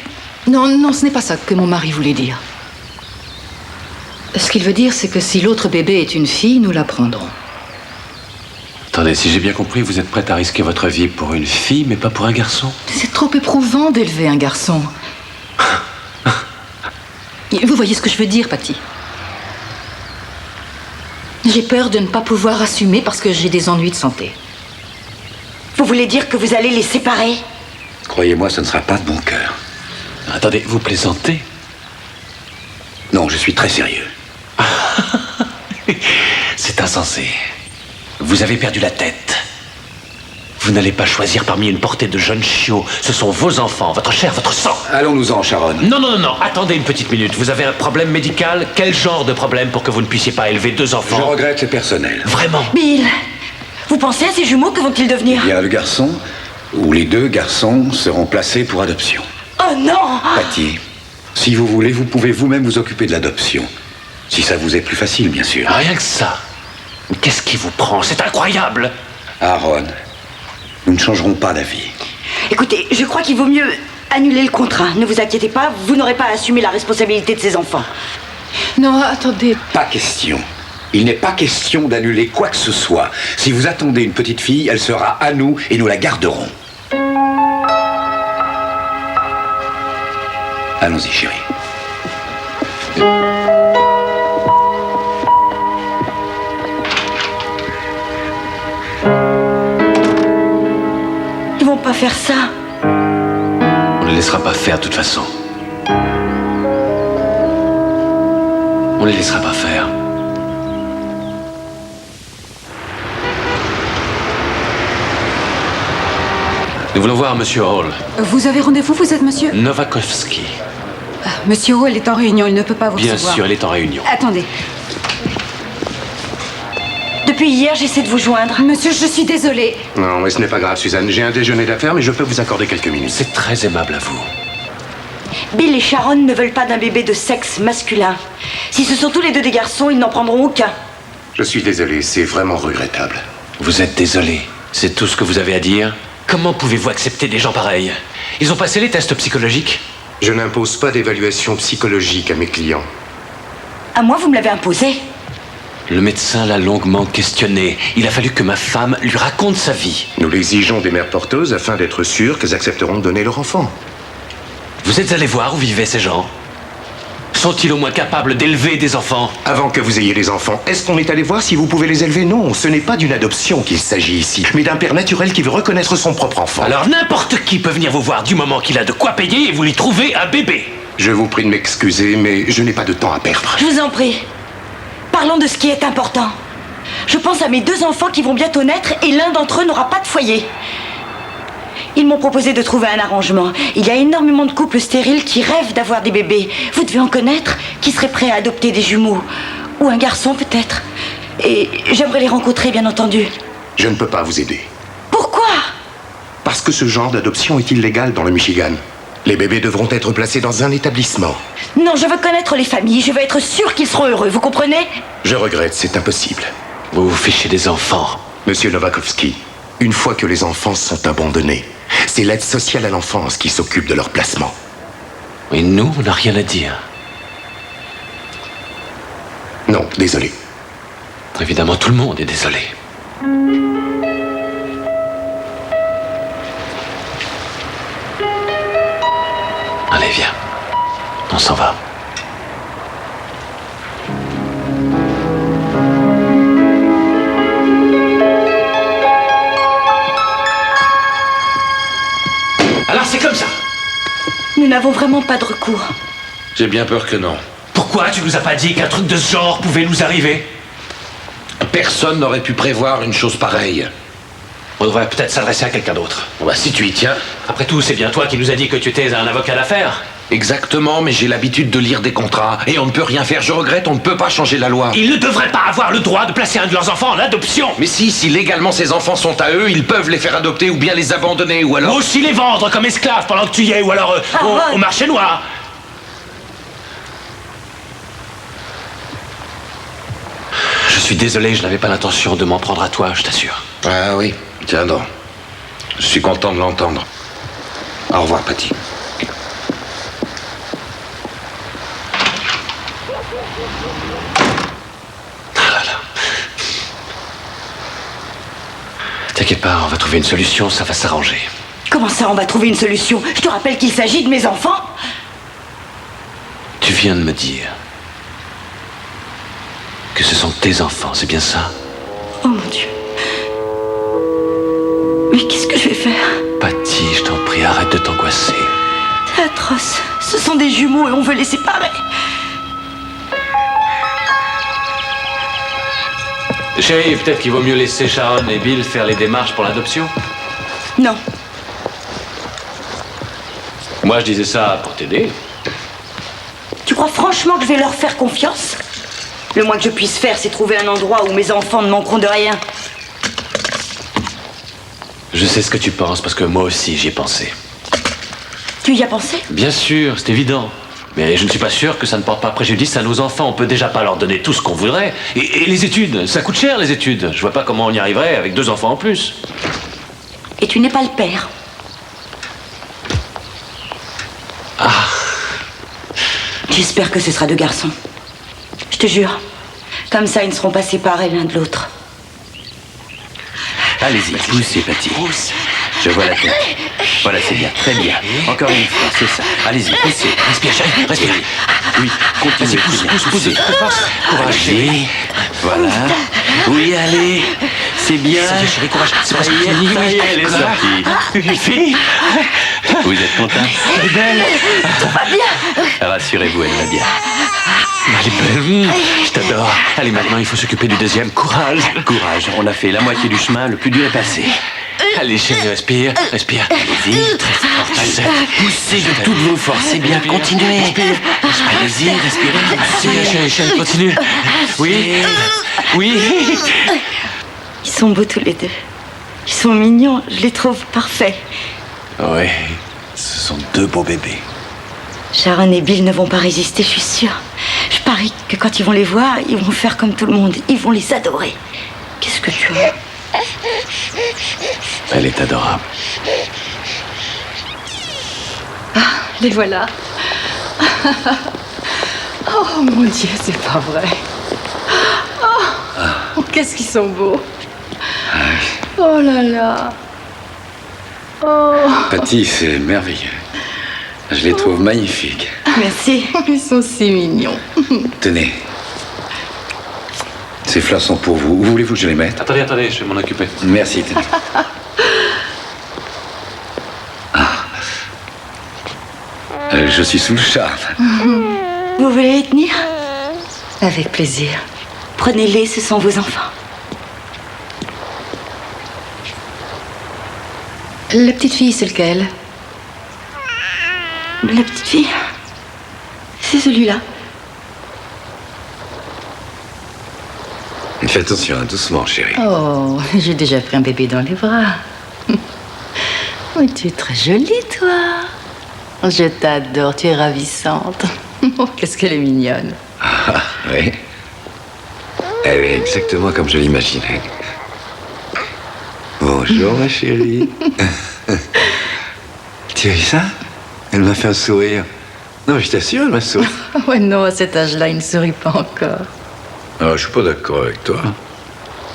Non, ce n'est pas ça que mon mari voulait dire. Ce qu'il veut dire, c'est que si l'autre bébé est une fille, nous la prendrons. Attendez, si j'ai bien compris, vous êtes prête à risquer votre vie pour une fille, mais pas pour un garçon? C'est trop éprouvant d'élever un garçon. Vous voyez ce que je veux dire, Patty? J'ai peur de ne pas pouvoir assumer parce que j'ai des ennuis de santé. Vous voulez dire que vous allez les séparer? Croyez-moi, ce ne sera pas de bon cœur. Attendez, vous plaisantez? Non, je suis très sérieux. C'est insensé. Vous avez perdu la tête. Vous n'allez pas choisir parmi une portée de jeunes chiots. Ce sont vos enfants, votre chair, votre sang. Allons-nous-en, Sharon. Non. Attendez une petite minute. Vous avez un problème médical? Quel genre de problème pour que vous ne puissiez pas élever 2 enfants? Je regrette, c'est personnel. Vraiment? Bill, vous pensez à ces jumeaux? Que vont-ils devenir? Il y a le garçon, ou les 2 garçons seront placés pour adoption. Oh non! Patty, si vous voulez, vous pouvez vous-même vous occuper de l'adoption. Si ça vous est plus facile, bien sûr. Rien que ça. Qu'est-ce qui vous prend? C'est incroyable. Aaron, nous ne changerons pas d'avis. Écoutez, je crois qu'il vaut mieux annuler le contrat. Ne vous inquiétez pas, vous n'aurez pas à assumer la responsabilité de ces enfants. Non, attendez. Pas question. Il n'est pas question d'annuler quoi que ce soit. Si vous attendez une petite fille, elle sera à nous et nous la garderons. Allons-y, chérie. Ils vont pas faire ça. On ne les laissera pas faire de toute façon. On les laissera pas faire. Nous voulons voir Monsieur Hall. Vous avez rendez-vous, vous êtes monsieur? Novakovsky. Monsieur Hall est en réunion, il ne peut pas vous recevoir. Bien sûr, elle est en réunion. Attendez. Depuis hier, j'essaie de vous joindre. Monsieur, je suis désolée. Non, mais ce n'est pas grave, Suzanne. J'ai un déjeuner d'affaires, mais je peux vous accorder quelques minutes. C'est très aimable à vous. Bill et Sharon ne veulent pas d'un bébé de sexe masculin. Si ce sont tous les 2 des garçons, ils n'en prendront aucun. Je suis désolé, c'est vraiment regrettable. Vous êtes désolé. C'est tout ce que vous avez à dire? Comment pouvez-vous accepter des gens pareils? Ils ont passé les tests psychologiques? Je n'impose pas d'évaluation psychologique à mes clients. À moi, vous me l'avez imposé. Le médecin l'a longuement questionné. Il a fallu que ma femme lui raconte sa vie. Nous l'exigeons des mères porteuses afin d'être sûrs qu'elles accepteront de donner leur enfant. Vous êtes allé voir où vivaient ces gens? Sont-ils au moins capables d'élever des enfants? Avant que vous ayez des enfants, est-ce qu'on est allé voir si vous pouvez les élever? Non, ce n'est pas d'une adoption qu'il s'agit ici, mais d'un père naturel qui veut reconnaître son propre enfant. Alors n'importe qui peut venir vous voir du moment qu'il a de quoi payer et vous lui trouvez un bébé. Je vous prie de m'excuser, mais je n'ai pas de temps à perdre. Je vous en prie. Parlons de ce qui est important. Je pense à mes 2 enfants qui vont bientôt naître et l'un d'entre eux n'aura pas de foyer. Ils m'ont proposé de trouver un arrangement. Il y a énormément de couples stériles qui rêvent d'avoir des bébés. Vous devez en connaître, qui seraient prêts à adopter des jumeaux. Ou un garçon peut-être. Et j'aimerais les rencontrer, bien entendu. Je ne peux pas vous aider. Pourquoi? Parce que ce genre d'adoption est illégal dans le Michigan. Les bébés devront être placés dans un établissement. Non, je veux connaître les familles. Je veux être sûre qu'ils seront heureux, vous comprenez? Je regrette, c'est impossible. Vous vous fichez des enfants. Monsieur Novakovski, une fois que les enfants sont abandonnés, c'est l'aide sociale à l'enfance qui s'occupe de leur placement. Et nous, on n'a rien à dire. Non, désolé. Évidemment, tout le monde est désolé. Allez, viens. On s'en va. Alors c'est comme ça. Nous n'avons vraiment pas de recours. J'ai bien peur que non. Pourquoi tu nous as pas dit qu'un truc de ce genre pouvait nous arriver? Personne n'aurait pu prévoir une chose pareille. On devrait peut-être s'adresser à quelqu'un d'autre. Bah, si tu y tiens. Après tout, c'est bien toi qui nous as dit que tu étais un avocat d'affaires. Exactement, mais j'ai l'habitude de lire des contrats et on ne peut rien faire. Je regrette, on ne peut pas changer la loi. Ils ne devraient pas avoir le droit de placer un de leurs enfants en adoption. Mais si légalement ces enfants sont à eux, ils peuvent les faire adopter ou bien les abandonner ou alors... Ou aussi les vendre comme esclaves pendant que tu y es ou alors au marché noir. Je suis désolé, je n'avais pas l'intention de m'en prendre à toi, je t'assure. Ah oui, tiens donc. Je suis content de l'entendre. Au revoir, Patty. T'inquiète pas, on va trouver une solution, ça va s'arranger. Comment ça, on va trouver une solution? Je te rappelle qu'il s'agit de mes enfants. Tu viens de me dire que ce sont tes enfants, c'est bien ça? Oh mon Dieu. Mais qu'est-ce que je vais faire? Patty, je t'en prie, arrête de t'angoisser. C'est atroce. Ce sont des jumeaux et on veut les séparer. Chérie, peut-être qu'il vaut mieux laisser Sharon et Bill faire les démarches pour l'adoption? Non. Moi, je disais ça pour t'aider. Tu crois franchement que je vais leur faire confiance? Le moins que je puisse faire, c'est trouver un endroit où mes enfants ne manqueront de rien. Je sais ce que tu penses, parce que moi aussi, j'y ai pensé. Tu y as pensé? Bien sûr, c'est évident. Mais je ne suis pas sûr que ça ne porte pas préjudice à nos enfants. On peut déjà pas leur donner tout ce qu'on voudrait. Et les études, ça coûte cher, les études. Je vois pas comment on y arriverait avec 2 enfants en plus. Et tu n'es pas le père. Ah. J'espère que ce sera 2 garçons. Je te jure. Comme ça, ils ne seront pas séparés l'un de l'autre. Allez-y, poussez, Patty. Je vois la tête. Voilà, c'est bien, très bien. Encore une fois, c'est ça. Allez-y, poussez. Respire, chérie, respire. Oui, continuez. Pousse, force. Courage, chérie. Voilà. Oui, allez. C'est bien. Ça y est, chérie, courage. C'est presque fini. Ça y est, elle est sortie. Une fille. Vous êtes content? Elle est belle. Tout va bien. Rassurez-vous, elle va bien. Elle est belle. Je t'adore. Allez, maintenant, il faut s'occuper du deuxième. Courage. Courage, on a fait la moitié du chemin, le plus dur est passé. Allez, chérie, respire. Respire. Allez-y, très fort. Poussez de toutes vos forces, c'est bien, continuez. Allez-y, respirez. C'est bien, chérie, continue. Oui. Oui. Ils sont beaux tous les 2. Ils sont mignons, je les trouve parfaits. Oui, ce sont 2 beaux bébés. Sharon et Bill ne vont pas résister, je suis sûre. Je parie que quand ils vont les voir, ils vont faire comme tout le monde. Ils vont les adorer. Qu'est-ce que tu as? Elle est adorable. Ah, les voilà. Oh mon Dieu, c'est pas vrai. Oh. qu'est-ce qu'ils sont beaux. Oh là là. Oh. Patty, c'est merveilleux. Je les trouve magnifiques. Merci. Ils sont si mignons. Tenez. Ces fleurs sont pour vous. Où voulez-vous que je les mette? Attendez, je vais m'en occuper. Merci, tenez. Je suis sous le charme. Vous voulez les tenir? Avec plaisir. Prenez-les, ce sont vos enfants. La petite fille, c'est lequel? La petite fille, c'est celui-là. Fais attention, hein, doucement, chérie. Oh, j'ai déjà pris un bébé dans les bras. Oui, tu es très jolie, toi. Je t'adore, tu es ravissante. Oh, qu'est-ce qu'elle est mignonne. Ah, oui. Elle est exactement comme je l'imaginais. Bonjour, ma chérie. Tu as vu ça? Elle m'a fait un sourire. Non, je t'assure, elle m'a souri. Ouais, non, à cet âge-là, il ne sourit pas encore. Alors, je suis pas d'accord avec toi.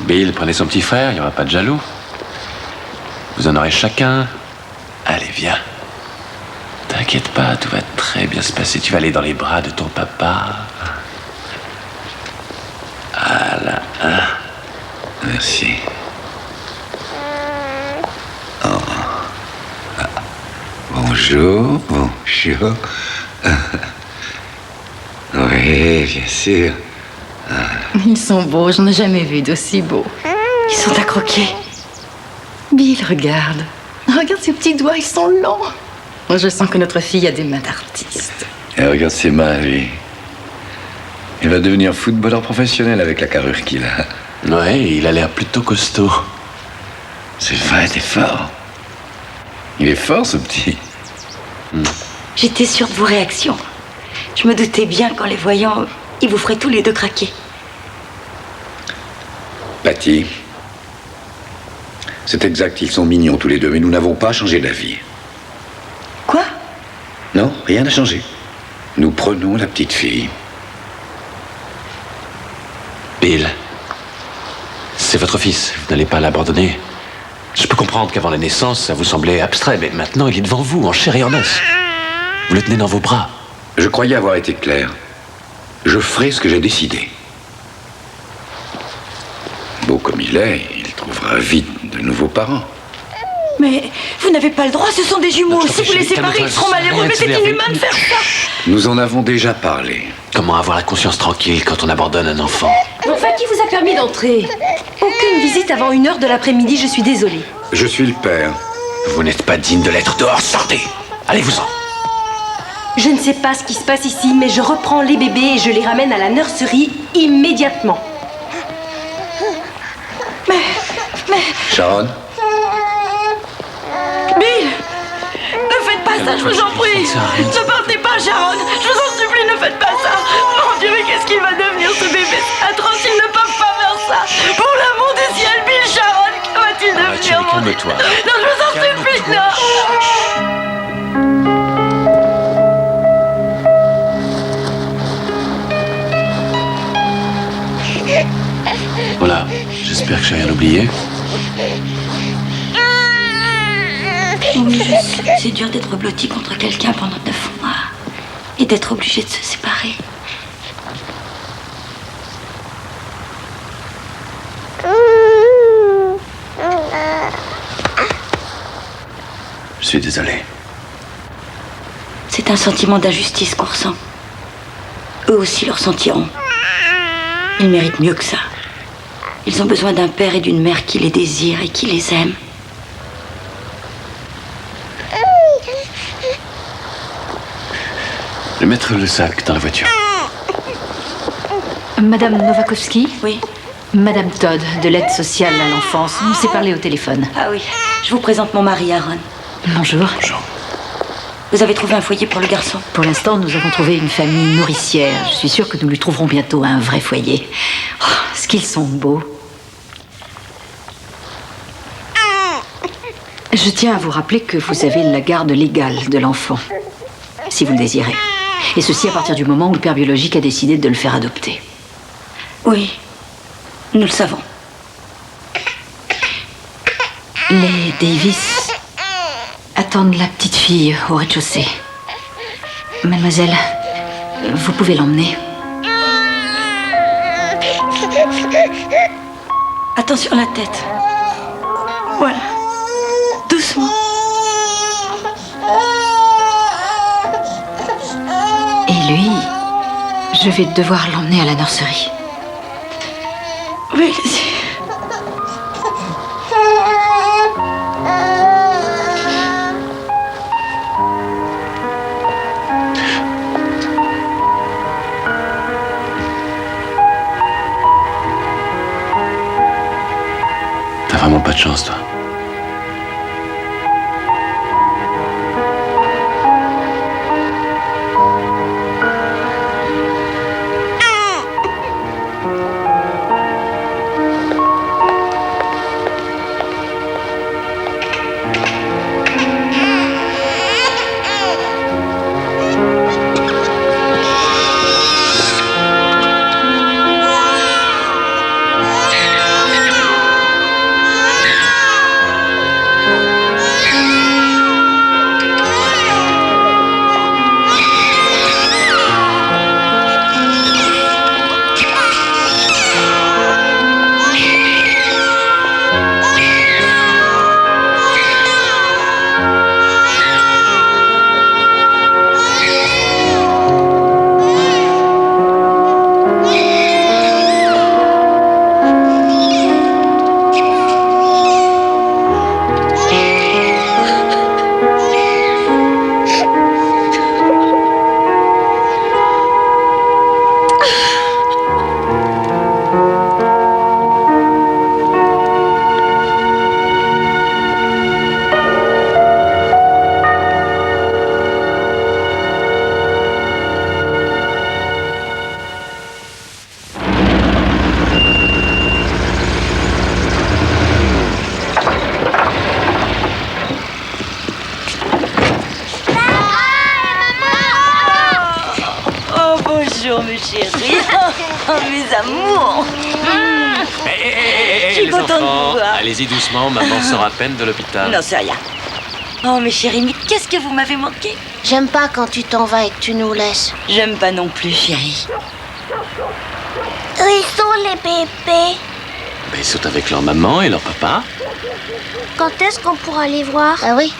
Bill, prenez son petit frère, il n'y aura pas de jaloux. Vous en aurez chacun. Allez, viens. T'inquiète pas, tout va très bien se passer. Tu vas aller dans les bras de ton papa. Voilà. Merci. Oh. Ah. Bonjour, bonjour. Oui, bien sûr. Ils sont beaux, je n'ai jamais vu d'aussi beaux. Ils sont à croquer. Bill, regarde. Regarde ses petits doigts, ils sont longs. Je sens que notre fille a des mains d'artiste. Et regarde ses mains, lui. Il va devenir footballeur professionnel avec la carrure qu'il a. Ouais, il a l'air plutôt costaud. C'est vrai, t'es fort. Il est fort, ce petit. J'étais sûre de vos réactions. Je me doutais bien qu'en les voyant, ils vous feraient tous les deux craquer. Patty, c'est exact, ils sont mignons tous les deux, mais nous n'avons pas changé d'avis. Quoi? Non, rien n'a changé. Nous prenons la petite fille. Bill, c'est votre fils, vous n'allez pas l'abandonner. Je peux comprendre qu'avant la naissance, ça vous semblait abstrait, mais maintenant il est devant vous, en chair et en os. Vous le tenez dans vos bras. Je croyais avoir été clair. Je ferai ce que j'ai décidé. Beau comme il est, il trouvera vite de nouveaux parents. Mais vous n'avez pas le droit, ce sont des jumeaux. Si vous les séparez, ils seront malheureux, mais c'est inhumain de faire ça. Nous en avons déjà parlé. Comment avoir la conscience tranquille quand on abandonne un enfant? Enfin, qui vous a permis d'entrer? Aucune visite avant 1h de l'après-midi, je suis désolée. Je suis le père. Vous n'êtes pas digne de l'être. Dehors, sortez. Allez-vous-en. Je ne sais pas ce qui se passe ici, mais je reprends les bébés et je les ramène à la nurserie immédiatement. Mais... Sharon? Bill! Ne faites pas ça, je vous en prie! Ne partez pas, Sharon! Je vous en supplie, ne faites pas ça! Mon Dieu, mais qu'est-ce qu'il va devenir, ce bébé? C'est atroce, ils ne peuvent pas faire ça! Pour l'amour du ciel, Bill, Sharon! Que va-t-il devenir, mon Dieu? Calme-toi. Non, je vous en supplie, non! Voilà, j'espère que j'ai rien oublié. Oui, je sais. C'est dur d'être blotti contre quelqu'un pendant 9 mois et d'être obligé de se séparer. Je suis désolé. C'est un sentiment d'injustice qu'on ressent. Eux aussi le ressentiront. Ils méritent mieux que ça. Ils ont besoin d'un père et d'une mère qui les désirent et qui les aiment. Je vais mettre le sac dans la voiture. Madame Novakovsky? Oui. Madame Todd, de l'aide sociale à l'enfance. On s'est parlé au téléphone. Ah oui, je vous présente mon mari, Aaron. Bonjour. Bonjour. Vous avez trouvé un foyer pour le garçon? Pour l'instant, nous avons trouvé une famille nourricière. Je suis sûre que nous lui trouverons bientôt un vrai foyer. Oh, ce qu'ils sont beaux. Je tiens à vous rappeler que vous avez la garde légale de l'enfant, si vous le désirez. Et ceci à partir du moment où le père biologique a décidé de le faire adopter. Oui, nous le savons. Les Davis attendent la petite fille au rez-de-chaussée. Mademoiselle, vous pouvez l'emmener. Attention la tête. Voilà. Doucement. Et lui, je vais devoir l'emmener à la nurserie. Oui, T'as vraiment pas de chance, toi. Bonjour mes chéris, oh mes amours. Je suis les contente de enfants, vous voir. allez-y doucement, maman sort à peine de l'hôpital. Non, c'est rien. Oh mes chéris, mais qu'est-ce que vous m'avez manqué? J'aime pas quand tu t'en vas et que tu nous laisses. J'aime pas non plus, chérie. Où ils sont les bébés? Ils sont avec leur maman et leur papa. Quand est-ce qu'on pourra les voir? Ah oui?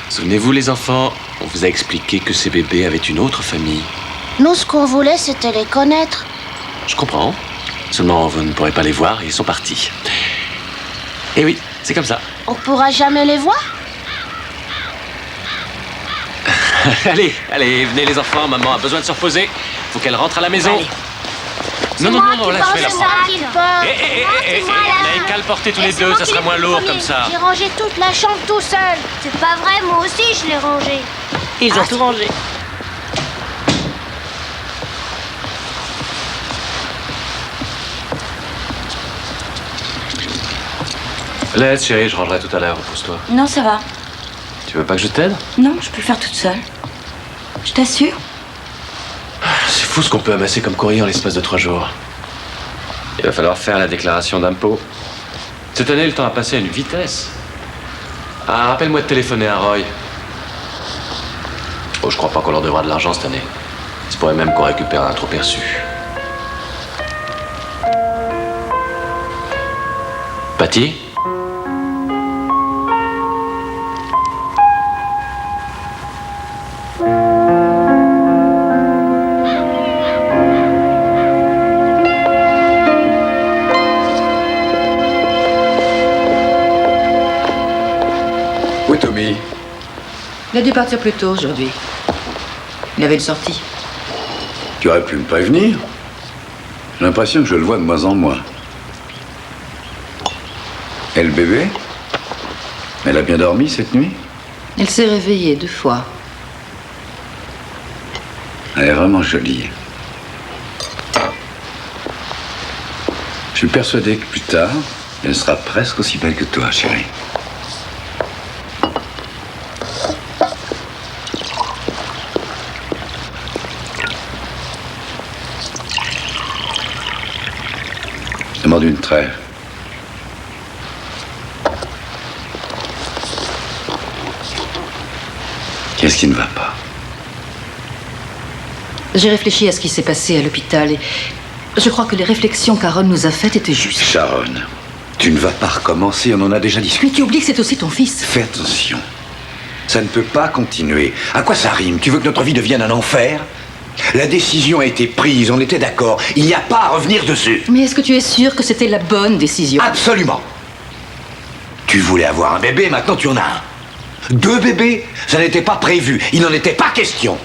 Souvenez-vous les enfants, on vous a expliqué que ces bébés avaient une autre famille. Nous, ce qu'on voulait, c'était les connaître. Je comprends. Seulement, vous ne pourrez pas les voir, ils sont partis. Et oui, c'est comme ça. On pourra jamais les voir? Allez, venez les enfants, maman a besoin de se reposer. Faut qu'elle rentre à la maison. Allez. Non, là, je fais la prendre. N'avez qu'à le porter tous les deux, ça sera moins lourd comme ça. J'ai rangé toute la chambre tout seul. C'est pas vrai, moi aussi je l'ai rangé. Ils ont tout rangé. Laisse, chérie, je rangerai tout à l'heure, repose-toi. Non, ça va. Tu veux pas que je t'aide? Non, je peux le faire toute seule. Je t'assure. C'est fou ce qu'on peut amasser comme courrier en l'espace de 3 jours. Il va falloir faire la déclaration d'impôt. Cette année, le temps a passé à une vitesse. Ah, rappelle-moi de téléphoner à Roy. Oh, je crois pas qu'on leur devra de l'argent cette année. Il se pourrait même qu'on récupère un trop perçu. Patty? Où est Tommy? Il a dû partir plus tôt aujourd'hui. Il avait une sortie. Tu aurais pu me prévenir. J'ai l'impression que je le vois de moins en moins. Et le bébé? Elle a bien dormi cette nuit? Elle s'est réveillée 2 fois. Elle est vraiment jolie. Je suis persuadé que plus tard, elle sera presque aussi belle que toi, chérie. Je demande une trêve. Qu'est-ce qui ne va pas? J'ai réfléchi à ce qui s'est passé à l'hôpital et je crois que les réflexions qu'Aaron nous a faites étaient justes. Sharon, tu ne vas pas recommencer, on en a déjà discuté. Mais tu oublies que c'est aussi ton fils. Fais attention. Ça ne peut pas continuer. À quoi ça rime? Tu veux que notre vie devienne un enfer? La décision a été prise, on était d'accord. Il n'y a pas à revenir dessus. Mais est-ce que tu es sûr que c'était la bonne décision? Absolument. Tu voulais avoir un bébé, maintenant tu en as un. 2 bébés, ça n'était pas prévu. Il n'en était pas question.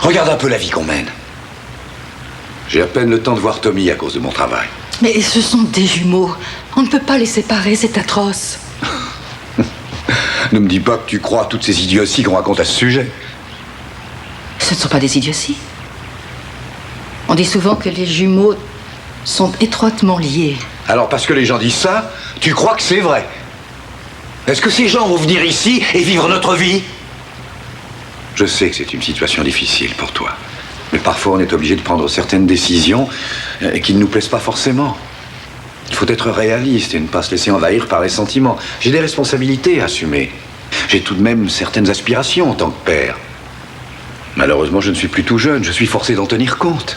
Regarde un peu la vie qu'on mène. J'ai à peine le temps de voir Tommy à cause de mon travail. Mais ce sont des jumeaux. On ne peut pas les séparer, c'est atroce. Ne me dis pas que tu crois à toutes ces idioties qu'on raconte à ce sujet. Ce ne sont pas des idioties. On dit souvent que les jumeaux sont étroitement liés. Alors parce que les gens disent ça, tu crois que c'est vrai? Est-ce que ces gens vont venir ici et vivre notre vie? Je sais que c'est une situation difficile pour toi. Mais parfois on est obligé de prendre certaines décisions qui ne nous plaisent pas forcément. Il faut être réaliste et ne pas se laisser envahir par les sentiments. J'ai des responsabilités à assumer. J'ai tout de même certaines aspirations en tant que père. Malheureusement, je ne suis plus tout jeune. Je suis forcé d'en tenir compte.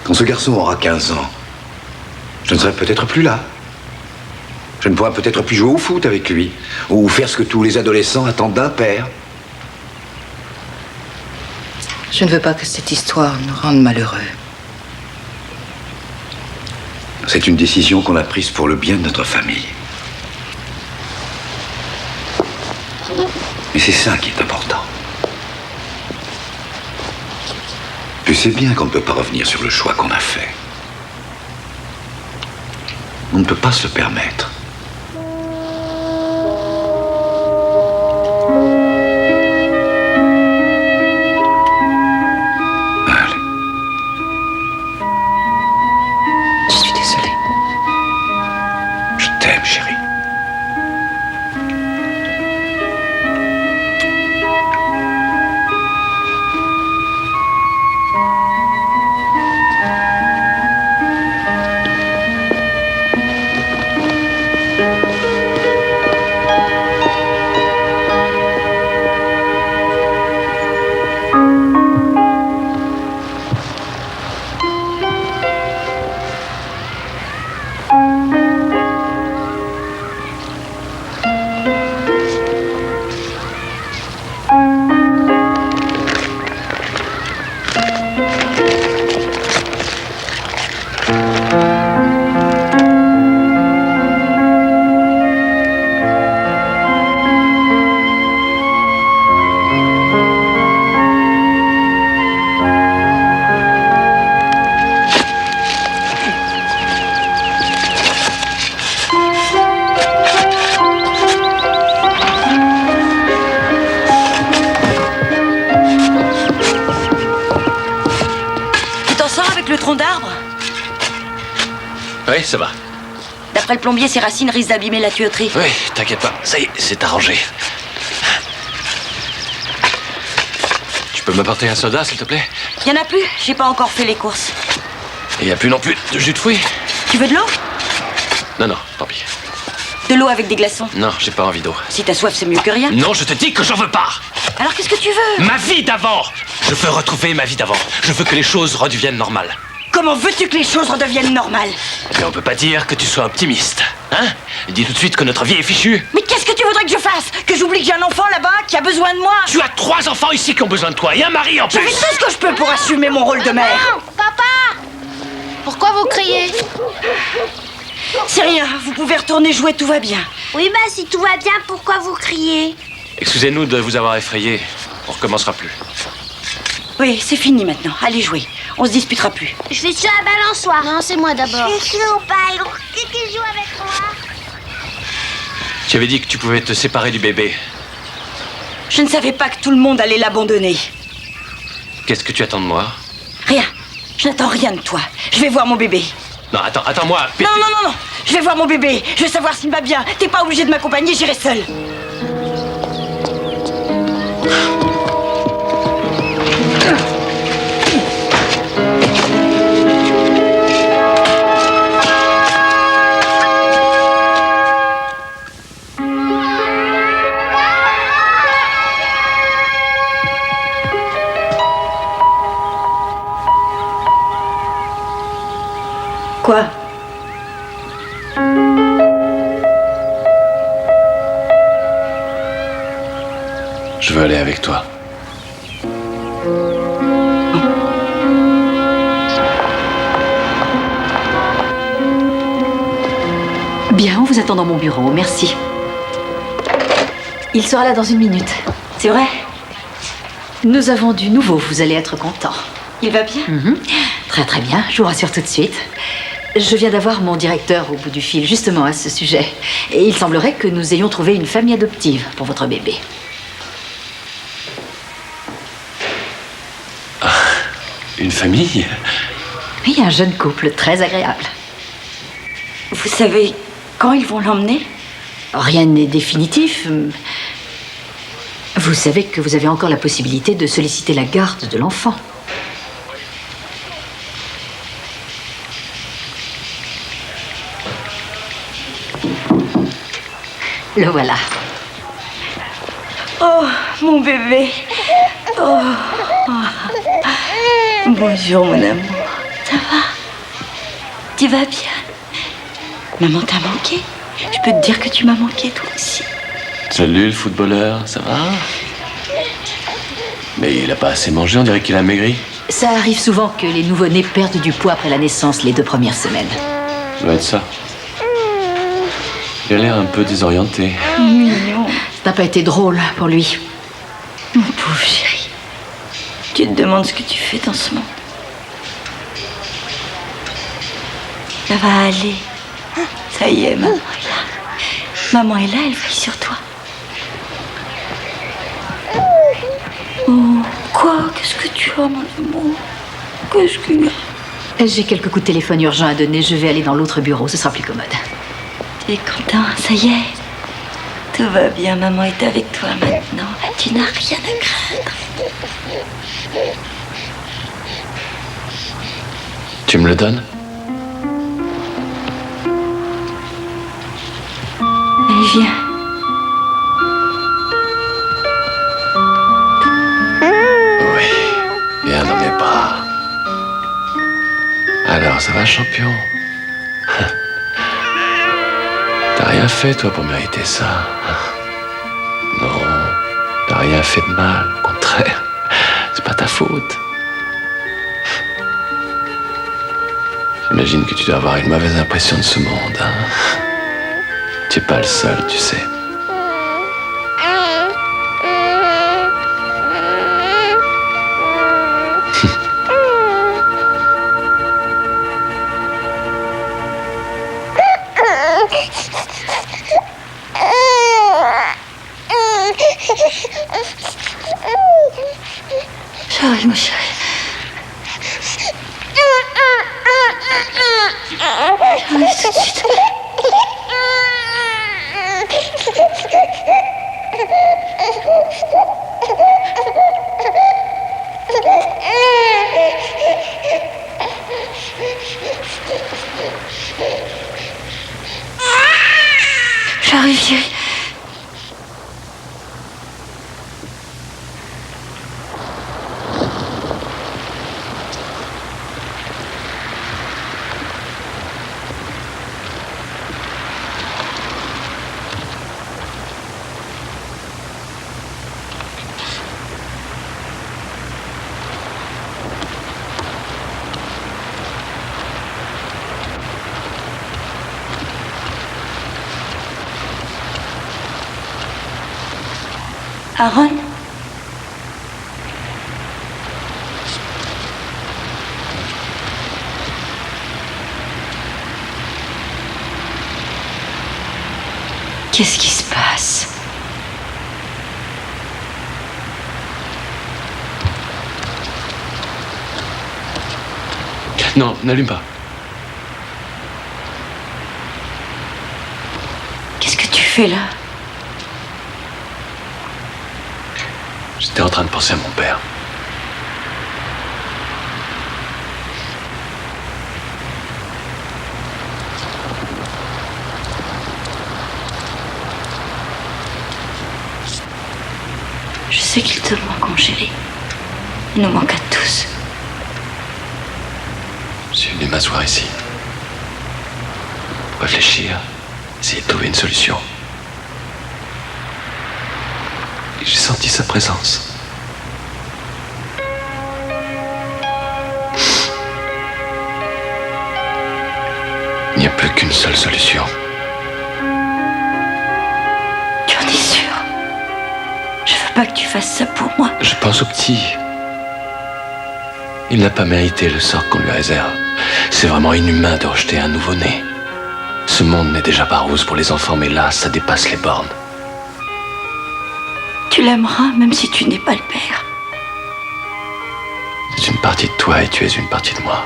Quand ce garçon aura 15 ans, je ne serai peut-être plus là. Je ne pourrai peut-être plus jouer au foot avec lui, ou faire ce que tous les adolescents attendent d'un père. Je ne veux pas que cette histoire nous rende malheureux. C'est une décision qu'on a prise pour le bien de notre famille. Et c'est ça qui est important. Tu sais bien qu'on ne peut pas revenir sur le choix qu'on a fait. On ne peut pas se le permettre. Je suis désolée. Je t'aime, chérie. Oui, ça va. D'après le plombier, ces racines risquent d'abîmer la tuyauterie. Oui, t'inquiète pas. Ça y est, c'est arrangé. Tu peux m'apporter un soda, s'il te plaît? Y en a plus, j'ai pas encore fait les courses. Il n'y a plus non plus de jus de fruits? Tu veux de l'eau? Non, non, tant pis. De l'eau avec des glaçons? Non, j'ai pas envie d'eau. Si t'as soif, c'est mieux que rien. Non, je te dis que j'en veux pas! Alors qu'est-ce que tu veux? Ma vie d'avant! Je veux retrouver ma vie d'avant. Je veux que les choses redeviennent normales. Comment veux-tu que les choses redeviennent normales? Mais on peut pas dire que tu sois optimiste, hein? Dis tout de suite que notre vie est fichue. Mais qu'est-ce que tu voudrais que je fasse? Que j'oublie que j'ai un enfant là-bas qui a besoin de moi? Tu as 3 enfants ici qui ont besoin de toi et un mari en plus. Je fais tout ce que je peux pour assumer mon rôle de mère. Papa! Pourquoi vous criez? C'est rien, vous pouvez retourner jouer, tout va bien. Oui, bah si tout va bien, pourquoi vous criez? Excusez-nous de vous avoir effrayé. On recommencera plus. Oui, c'est fini maintenant. Allez jouer. On se disputera plus. Je vais sur la balançoire. Non, c'est moi d'abord. Je suis au bail. Qui joue avec moi? Tu avais dit que tu pouvais te séparer du bébé. Je ne savais pas que tout le monde allait l'abandonner. Qu'est-ce que tu attends de moi? Rien. Je n'attends rien de toi. Je vais voir mon bébé. Non, attends-moi. Non, non, non, non. Je vais voir mon bébé. Je veux savoir s'il va bien. T'es pas obligé de m'accompagner, j'irai seule. Je veux aller avec toi. Bien, on vous attend dans mon bureau, merci. Il sera là dans 1 minute. C'est vrai? Nous avons du nouveau, vous allez être content. Il va bien? Très très bien, je vous rassure tout de suite. Je viens d'avoir mon directeur au bout du fil, justement à ce sujet. Et il semblerait que nous ayons trouvé une famille adoptive pour votre bébé. Une famille? Oui, un jeune couple très agréable. Vous savez quand ils vont l'emmener? Rien n'est définitif. Vous savez que vous avez encore la possibilité de solliciter la garde de l'enfant. Le voilà. Oh, mon bébé. Oh. Bonjour, mon amour. Ça va? Tu vas bien? Maman t'a manqué? Je peux te dire que tu m'as manqué, toi aussi. Salut le footballeur, ça va? Mais il a pas assez mangé, on dirait qu'il a maigri. Ça arrive souvent que les nouveau-nés perdent du poids après la naissance les 2 premières semaines. Ça doit être ça. Il a l'air un peu désorienté. Mignon. Ça n'a pas été drôle pour lui. Mon pauvre chéri. Tu te demandes ce que tu fais dans ce monde. Ça va aller. Ça y est, maman est là. Maman est là, elle veille sur toi. Oh, quoi? Qu'est-ce que tu as, mon amour? Qu'est-ce qu'il y a? J'ai quelques coups de téléphone urgents à donner. Je vais aller dans l'autre bureau, ce sera plus commode. Tu es content? Ça y est. Tout va bien, maman est avec toi maintenant. Tu n'as rien à craindre. Tu me le donnes? Allez, viens. Oui, viens dans mes bras. Alors, ça va, champion? T'as rien fait, toi, pour mériter ça. Non, t'as rien fait de mal. Au contraire, c'est pas ta faute. J'imagine que tu dois avoir une mauvaise impression de ce monde, hein? Tu es pas le seul, tu sais. J'arrive, mon chéri. J'arrive tout de suite. J'arrive, chéri. Aaron? Qu'est-ce qui se passe? Non, n'allume pas. Qu'est-ce que tu fais là? J'étais en train de penser à mon père. Je sais qu'il te manque, mon chéri. Il nous manque à tous. Je suis venu m'asseoir ici. Réfléchir, essayer de trouver une solution. J'ai senti sa présence. Il n'y a plus qu'une seule solution. Tu en es sûr? Je veux pas que tu fasses ça pour moi. Je pense au petit. Il n'a pas mérité le sort qu'on lui réserve. C'est vraiment inhumain de rejeter un nouveau-né. Ce monde n'est déjà pas rose pour les enfants, mais là, ça dépasse les bornes. Tu l'aimeras même si tu n'es pas le père. C'est une partie de toi et tu es une partie de moi.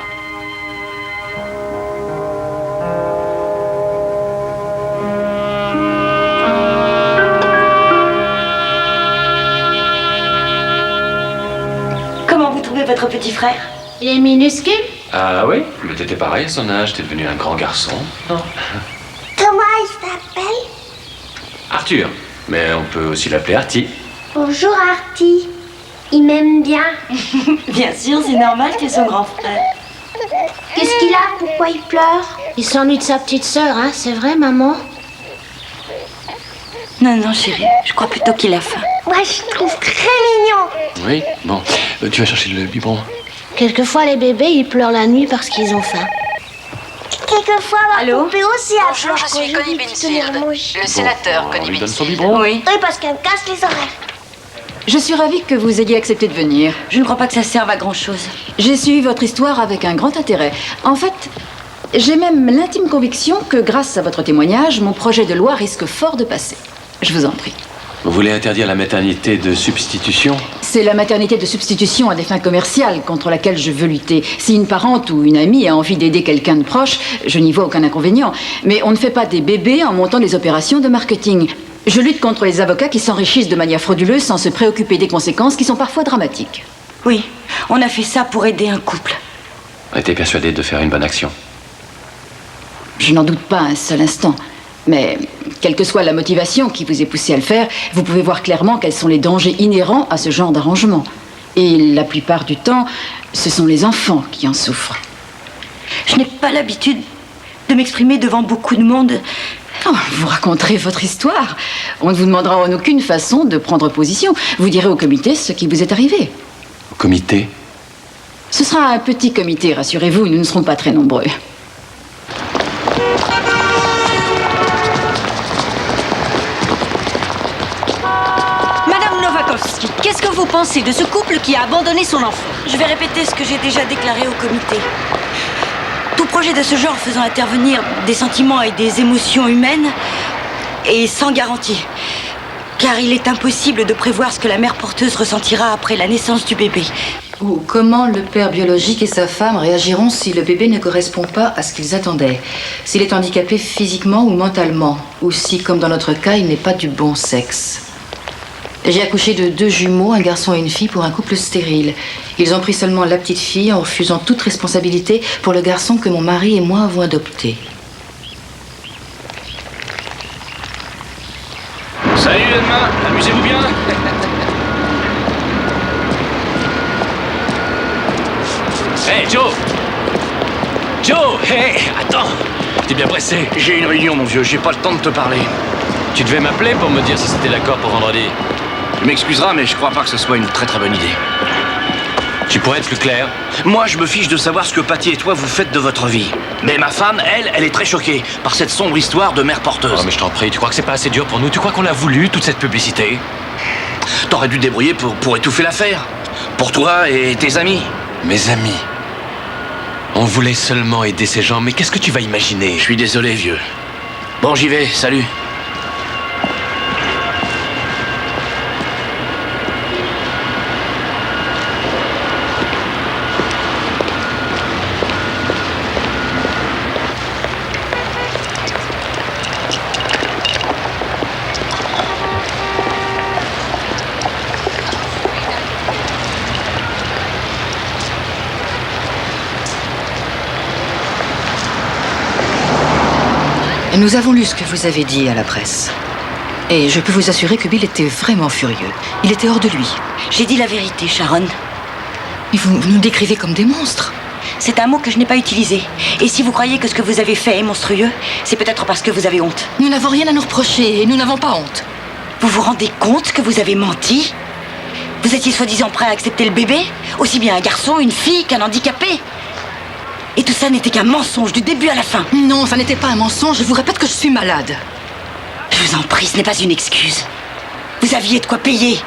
Comment vous trouvez votre petit frère? Il est minuscule? Ah oui? Mais t'étais pareil à son âge, t'es devenu un grand garçon. Non. Comment il s'appelle? Arthur. Mais on peut aussi l'appeler Artie. Bonjour Artie. Il m'aime bien. Bien sûr, c'est normal, tu es son grand frère. Qu'est-ce qu'il a? Pourquoi il pleure? Il s'ennuie de sa petite sœur, hein? C'est vrai, maman? Non, non, chérie, je crois plutôt qu'il a faim. Moi, je trouve très mignon. Oui? Bon. Tu vas chercher le biberon. Quelquefois, les bébés, ils pleurent la nuit parce qu'ils ont faim. Quelquefois, ma poupée aussi a Bonjour, je suis Connie Binfield, le sénateur Connie On lui donne son Binfield. biberon? Oui. Oui, parce qu'elle me casse les oreilles. Je suis ravie que vous ayez accepté de venir. Je ne crois pas que ça serve à grand-chose. J'ai suivi votre histoire avec un grand intérêt. En fait, j'ai même l'intime conviction que grâce à votre témoignage, mon projet de loi risque fort de passer. Je vous en prie. Vous voulez interdire la maternité de substitution? C'est la maternité de substitution à des fins commerciales contre laquelle je veux lutter. Si une parente ou une amie a envie d'aider quelqu'un de proche, je n'y vois aucun inconvénient. Mais on ne fait pas des bébés en montant des opérations de marketing. Je lutte contre les avocats qui s'enrichissent de manière frauduleuse sans se préoccuper des conséquences qui sont parfois dramatiques. Oui, on a fait ça pour aider un couple. On était persuadé de faire une bonne action. Je n'en doute pas un seul instant. Mais, quelle que soit la motivation qui vous ait poussé à le faire, vous pouvez voir clairement quels sont les dangers inhérents à ce genre d'arrangement. Et la plupart du temps, ce sont les enfants qui en souffrent. Je n'ai pas l'habitude de m'exprimer devant beaucoup de monde. Oh, vous raconterez votre histoire. On ne vous demandera en aucune façon de prendre position. Vous direz au comité ce qui vous est arrivé. Au comité? Ce sera un petit comité, rassurez-vous, nous ne serons pas très nombreux. Madame Novakovsky, qu'est-ce que vous pensez de ce couple qui a abandonné son enfant? Je vais répéter ce que j'ai déjà déclaré au comité. Tout projet de ce genre faisant intervenir des sentiments et des émotions humaines est sans garantie. Car il est impossible de prévoir ce que la mère porteuse ressentira après la naissance du bébé. Ou comment le père biologique et sa femme réagiront si le bébé ne correspond pas à ce qu'ils attendaient. S'il est handicapé physiquement ou mentalement. Ou si, comme dans notre cas, il n'est pas du bon sexe. J'ai accouché de 2 jumeaux, un garçon et une fille, pour un couple stérile. Ils ont pris seulement la petite fille en refusant toute responsabilité pour le garçon que mon mari et moi avons adopté. Salut Edma, amusez-vous bien. Hey Joe. Joe, hey, attends. T'es bien pressé? J'ai une réunion, mon vieux, j'ai pas le temps de te parler. Tu devais m'appeler pour me dire si c'était d'accord pour vendredi. Tu m'excuseras, mais je crois pas que ce soit une très bonne idée. Tu pourrais être plus clair? Moi, je me fiche de savoir ce que Patty et toi vous faites de votre vie. Mais ma femme, elle est très choquée par cette sombre histoire de mère porteuse. Oh, mais je t'en prie, tu crois que c'est pas assez dur pour nous? Tu crois qu'on l'a voulu, toute cette publicité? T'aurais dû te débrouiller pour étouffer l'affaire. Pour toi et tes amis. Mes amis? On voulait seulement aider ces gens, mais qu'est-ce que tu vas imaginer? Je suis désolé, vieux. Bon, j'y vais, salut. Nous avons lu ce que vous avez dit à la presse. Et je peux vous assurer que Bill était vraiment furieux. Il était hors de lui. J'ai dit la vérité, Sharon. Mais vous nous décrivez comme des monstres. C'est un mot que je n'ai pas utilisé. Et si vous croyez que ce que vous avez fait est monstrueux, c'est peut-être parce que vous avez honte. Nous n'avons rien à nous reprocher et nous n'avons pas honte. Vous vous rendez compte que vous avez menti? Vous étiez soi-disant prêt à accepter le bébé? Aussi bien un garçon, une fille qu'un handicapé? Et tout ça n'était qu'un mensonge du début à la fin. Non, ça n'était pas un mensonge. Je vous répète que je suis malade. Je vous en prie, ce n'est pas une excuse. Vous aviez de quoi payer.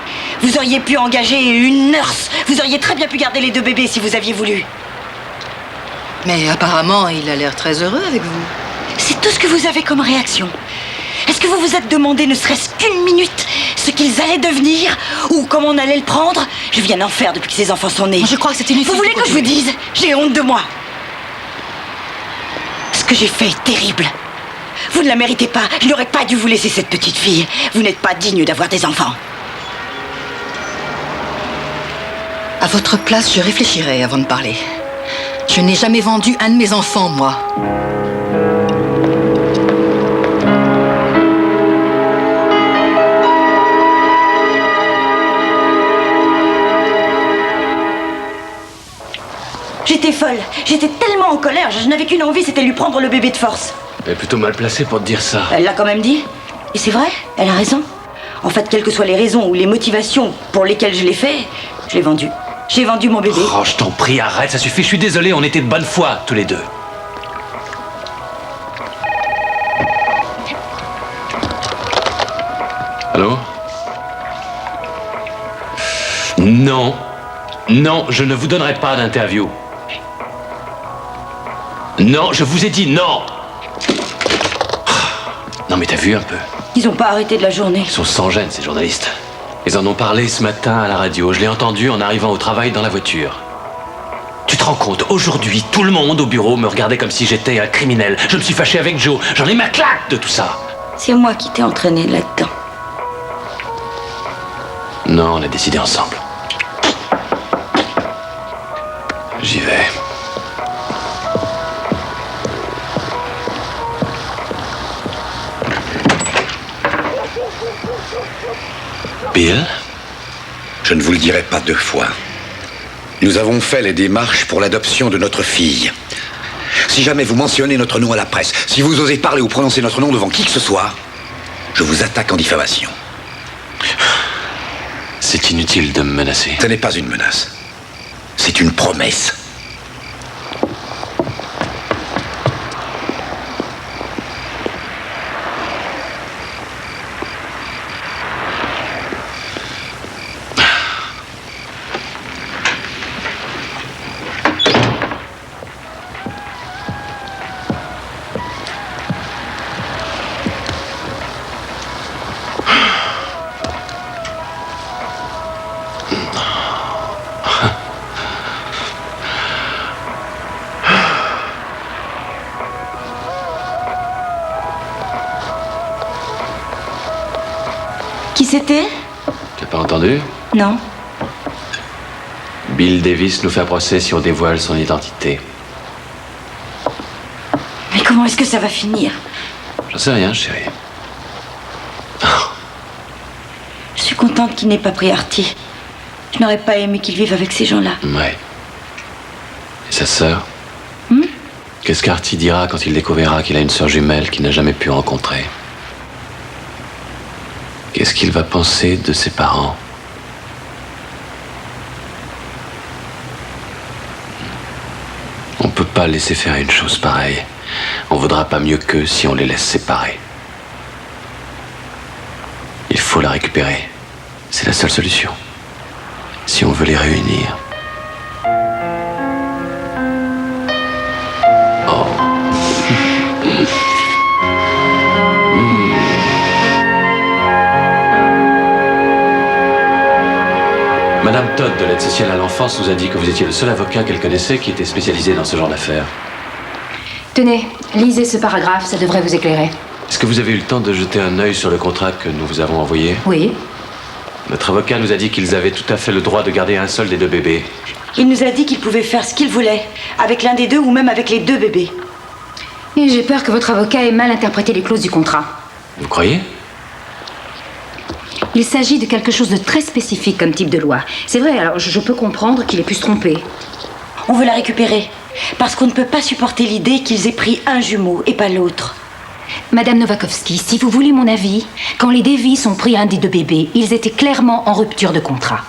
Vous auriez pu engager une nurse. Vous auriez très bien pu garder les 2 bébés si vous aviez voulu. Mais apparemment, il a l'air très heureux avec vous. C'est tout ce que vous avez comme réaction. Est-ce que vous vous êtes demandé ne serait-ce qu'une minute ce qu'ils allaient devenir ou comment on allait le prendre? Je viens d'en faire depuis que ces enfants sont nés. Je crois que c'est inutile. Vous voulez que je vous dise? J'ai honte de moi. Ce que j'ai fait est terrible. Vous ne la méritez pas. Je n'aurais pas dû vous laisser cette petite fille. Vous n'êtes pas digne d'avoir des enfants. À votre place, je réfléchirai avant de parler. Je n'ai jamais vendu un de mes enfants, moi. J'étais folle. J'étais tellement en colère. Je n'avais qu'une envie, c'était lui prendre le bébé de force. Elle est plutôt mal placée pour te dire ça. Elle l'a quand même dit. Et c'est vrai, elle a raison. En fait, quelles que soient les raisons ou les motivations pour lesquelles je l'ai fait, je l'ai vendu. J'ai vendu mon bébé. Oh, je t'en prie, arrête, ça suffit, je suis désolé, on était de bonne foi, tous les deux. Allô? Non. Non, je ne vous donnerai pas d'interview. Non, je vous ai dit non. Non mais t'as vu un peu? Ils n'ont pas arrêté de la journée. Ils sont sans gêne, ces journalistes. Ils en ont parlé ce matin à la radio. Je l'ai entendu en arrivant au travail dans la voiture. Tu te rends compte, aujourd'hui, tout le monde au bureau me regardait comme si j'étais un criminel. Je me suis fâché avec Joe. J'en ai ma claque de tout ça. C'est moi qui t'ai entraîné là-dedans. Non, on a décidé ensemble. J'y vais. Bill? Je ne vous le dirai pas 2 fois. Nous avons fait les démarches pour l'adoption de notre fille. Si jamais vous mentionnez notre nom à la presse, si vous osez parler ou prononcer notre nom devant qui que ce soit, je vous attaque en diffamation. C'est inutile de me menacer. Ce n'est pas une menace. C'est une promesse. Qui c'était? T'as pas entendu? Non. Bill Davis nous fait un procès si on dévoile son identité. Mais comment est-ce que ça va finir? J'en sais rien, chérie. Je suis contente qu'il n'ait pas pris Artie. Je n'aurais pas aimé qu'il vive avec ces gens-là. Ouais. Et sa sœur? Qu'est-ce qu'Artie dira quand il découvrira qu'il a une sœur jumelle qu'il n'a jamais pu rencontrer? Qu'est-ce qu'il va penser de ses parents? On peut pas laisser faire une chose pareille. On vaudra pas mieux qu'eux si on les laisse séparer. Il faut la récupérer. C'est la seule solution. Si on veut les réunir. Oh. Madame Todd de l'aide sociale à l'enfance nous a dit que vous étiez le seul avocat qu'elle connaissait qui était spécialisé dans ce genre d'affaires. Tenez, lisez ce paragraphe, ça devrait vous éclairer. Est-ce que vous avez eu le temps de jeter un œil sur le contrat que nous vous avons envoyé? Oui. Notre avocat nous a dit qu'ils avaient tout à fait le droit de garder un seul des 2 bébés. Il nous a dit qu'il pouvait faire ce qu'il voulait, avec l'un des 2 ou même avec les 2 bébés. Et j'ai peur que votre avocat ait mal interprété les clauses du contrat. Vous croyez? Il s'agit de quelque chose de très spécifique comme type de loi. C'est vrai, alors je peux comprendre qu'il ait pu se tromper. On veut la récupérer, parce qu'on ne peut pas supporter l'idée qu'ils aient pris un jumeau et pas l'autre. Madame Novakovsky, si vous voulez mon avis, quand les Davis ont pris un des deux bébés, ils étaient clairement en rupture de contrat.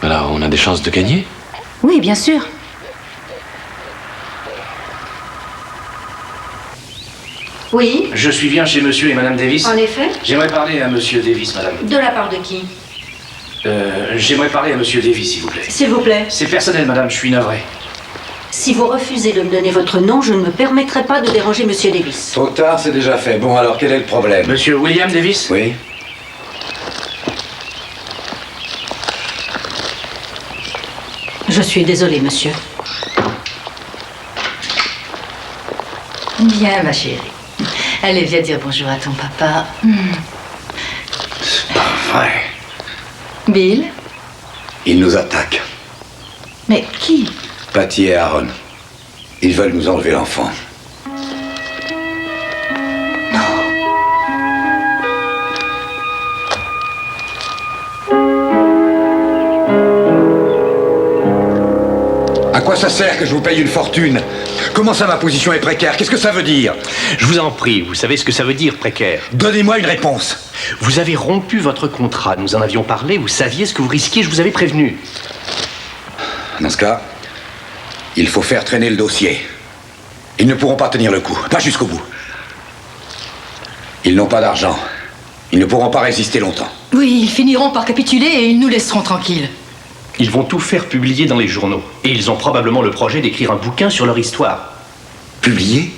Alors, on a des chances de gagner? Oui, bien sûr. Oui. Je suis bien chez monsieur et madame Davis. En effet. J'aimerais parler à monsieur Davis, madame. De la part de qui? J'aimerais parler à monsieur Davis, s'il vous plaît. S'il vous plaît. C'est personnel, madame, je suis navré. Si vous refusez de me donner votre nom, je ne me permettrai pas de déranger Monsieur Davis. Trop tard, c'est déjà fait. Bon, alors quel est le problème? Monsieur William Davis? Oui. Je suis désolée, monsieur. Viens, ma chérie. Allez, viens dire bonjour à ton papa. C'est pas vrai. Bill? Ils nous attaquent. Mais qui? Patty et Aaron. Ils veulent nous enlever l'enfant. À quoi ça sert que je vous paye une fortune? Comment ça, ma position est précaire? Qu'est-ce que ça veut dire? Je vous en prie, vous savez ce que ça veut dire, précaire? Donnez-moi une réponse. Vous avez rompu votre contrat, nous en avions parlé, vous saviez ce que vous risquiez, je vous avais prévenu. Dans ce cas, il faut faire traîner le dossier. Ils ne pourront pas tenir le coup, pas jusqu'au bout. Ils n'ont pas d'argent. Ils ne pourront pas résister longtemps. Oui, ils finiront par capituler et ils nous laisseront tranquilles. Ils vont tout faire publier dans les journaux. Et ils ont probablement le projet d'écrire un bouquin sur leur histoire. Publier?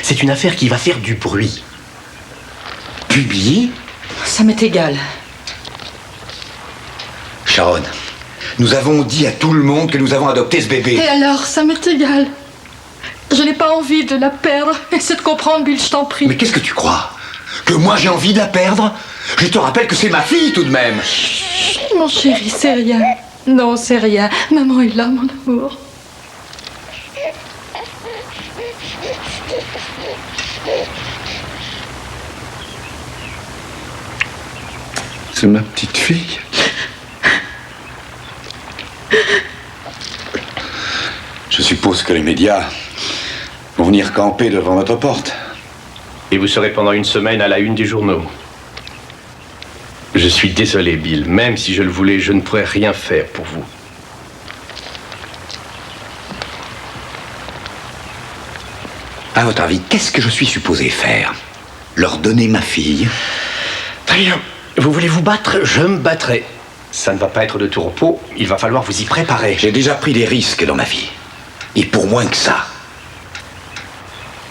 C'est une affaire qui va faire du bruit. Publier? Ça m'est égal. Sharon, nous avons dit à tout le monde que nous avons adopté ce bébé. Et alors, ça m'est égal. Je n'ai pas envie de la perdre. Essaie de comprendre, Bill, je t'en prie. Mais qu'est-ce que tu crois? Que moi j'ai envie de la perdre? Je te rappelle que c'est ma fille tout de même. Chut, mon chéri, c'est rien. Non, c'est rien. Maman est là, mon amour. C'est ma petite fille. Je suppose que les médias vont venir camper devant votre porte. Et vous serez pendant une semaine à la une des journaux. Je suis désolé, Bill. Même si je le voulais, je ne pourrais rien faire pour vous. À votre avis, qu'est-ce que je suis supposé faire? Leur donner ma fille? Très bien. Vous voulez vous battre? Je me battrai. Ça ne va pas être de tout repos. Il va falloir vous y préparer. J'ai déjà pris des risques dans ma vie. Et pour moins que ça.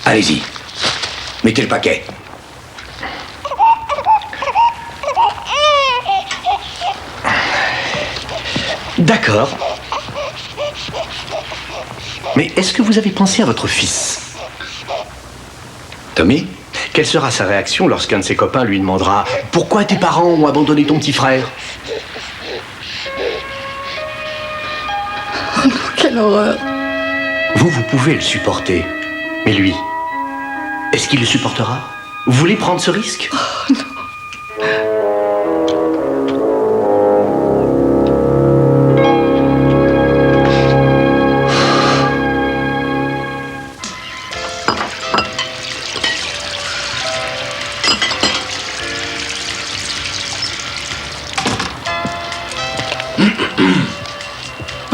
Allez-y. Mettez le paquet. D'accord. Mais est-ce que vous avez pensé à votre fils? Tommy? Quelle sera sa réaction lorsqu'un de ses copains lui demandera « Pourquoi tes parents ont abandonné ton petit frère ?» Oh non, quelle horreur. Vous pouvez le supporter. Mais lui, est-ce qu'il le supportera? Vous voulez prendre ce risque? Oh non.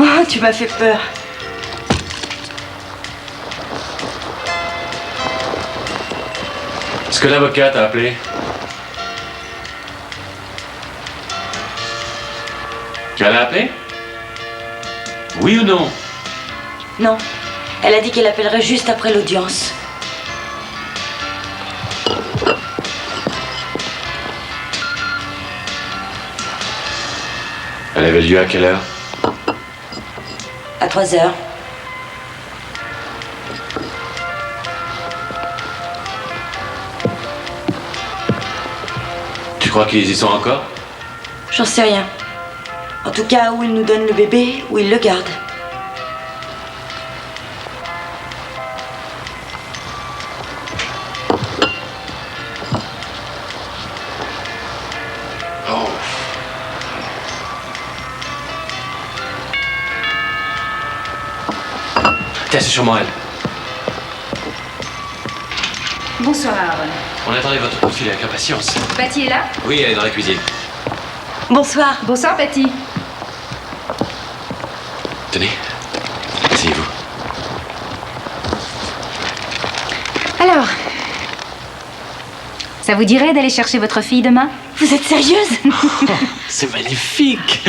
Oh, tu m'as fait peur. Est-ce que l'avocat t'a appelé? Tu l'as appelé? Oui ou non? Non. Elle a dit qu'elle appellerait juste après l'audience. Elle avait lieu à quelle heure? À 3 heures. Tu crois qu'ils y sont encore? J'en sais rien. En tout cas, où ils nous donnent le bébé, où ils le gardent. Tiens, c'est sûrement elle. Bonsoir, Aaron. On attendait votre coup de fil avec impatience. Patty est là? Oui, elle est dans la cuisine. Bonsoir. Bonsoir, Patty. Tenez, asseyez-vous. Alors, ça vous dirait d'aller chercher votre fille demain? Vous êtes sérieuse? C'est magnifique.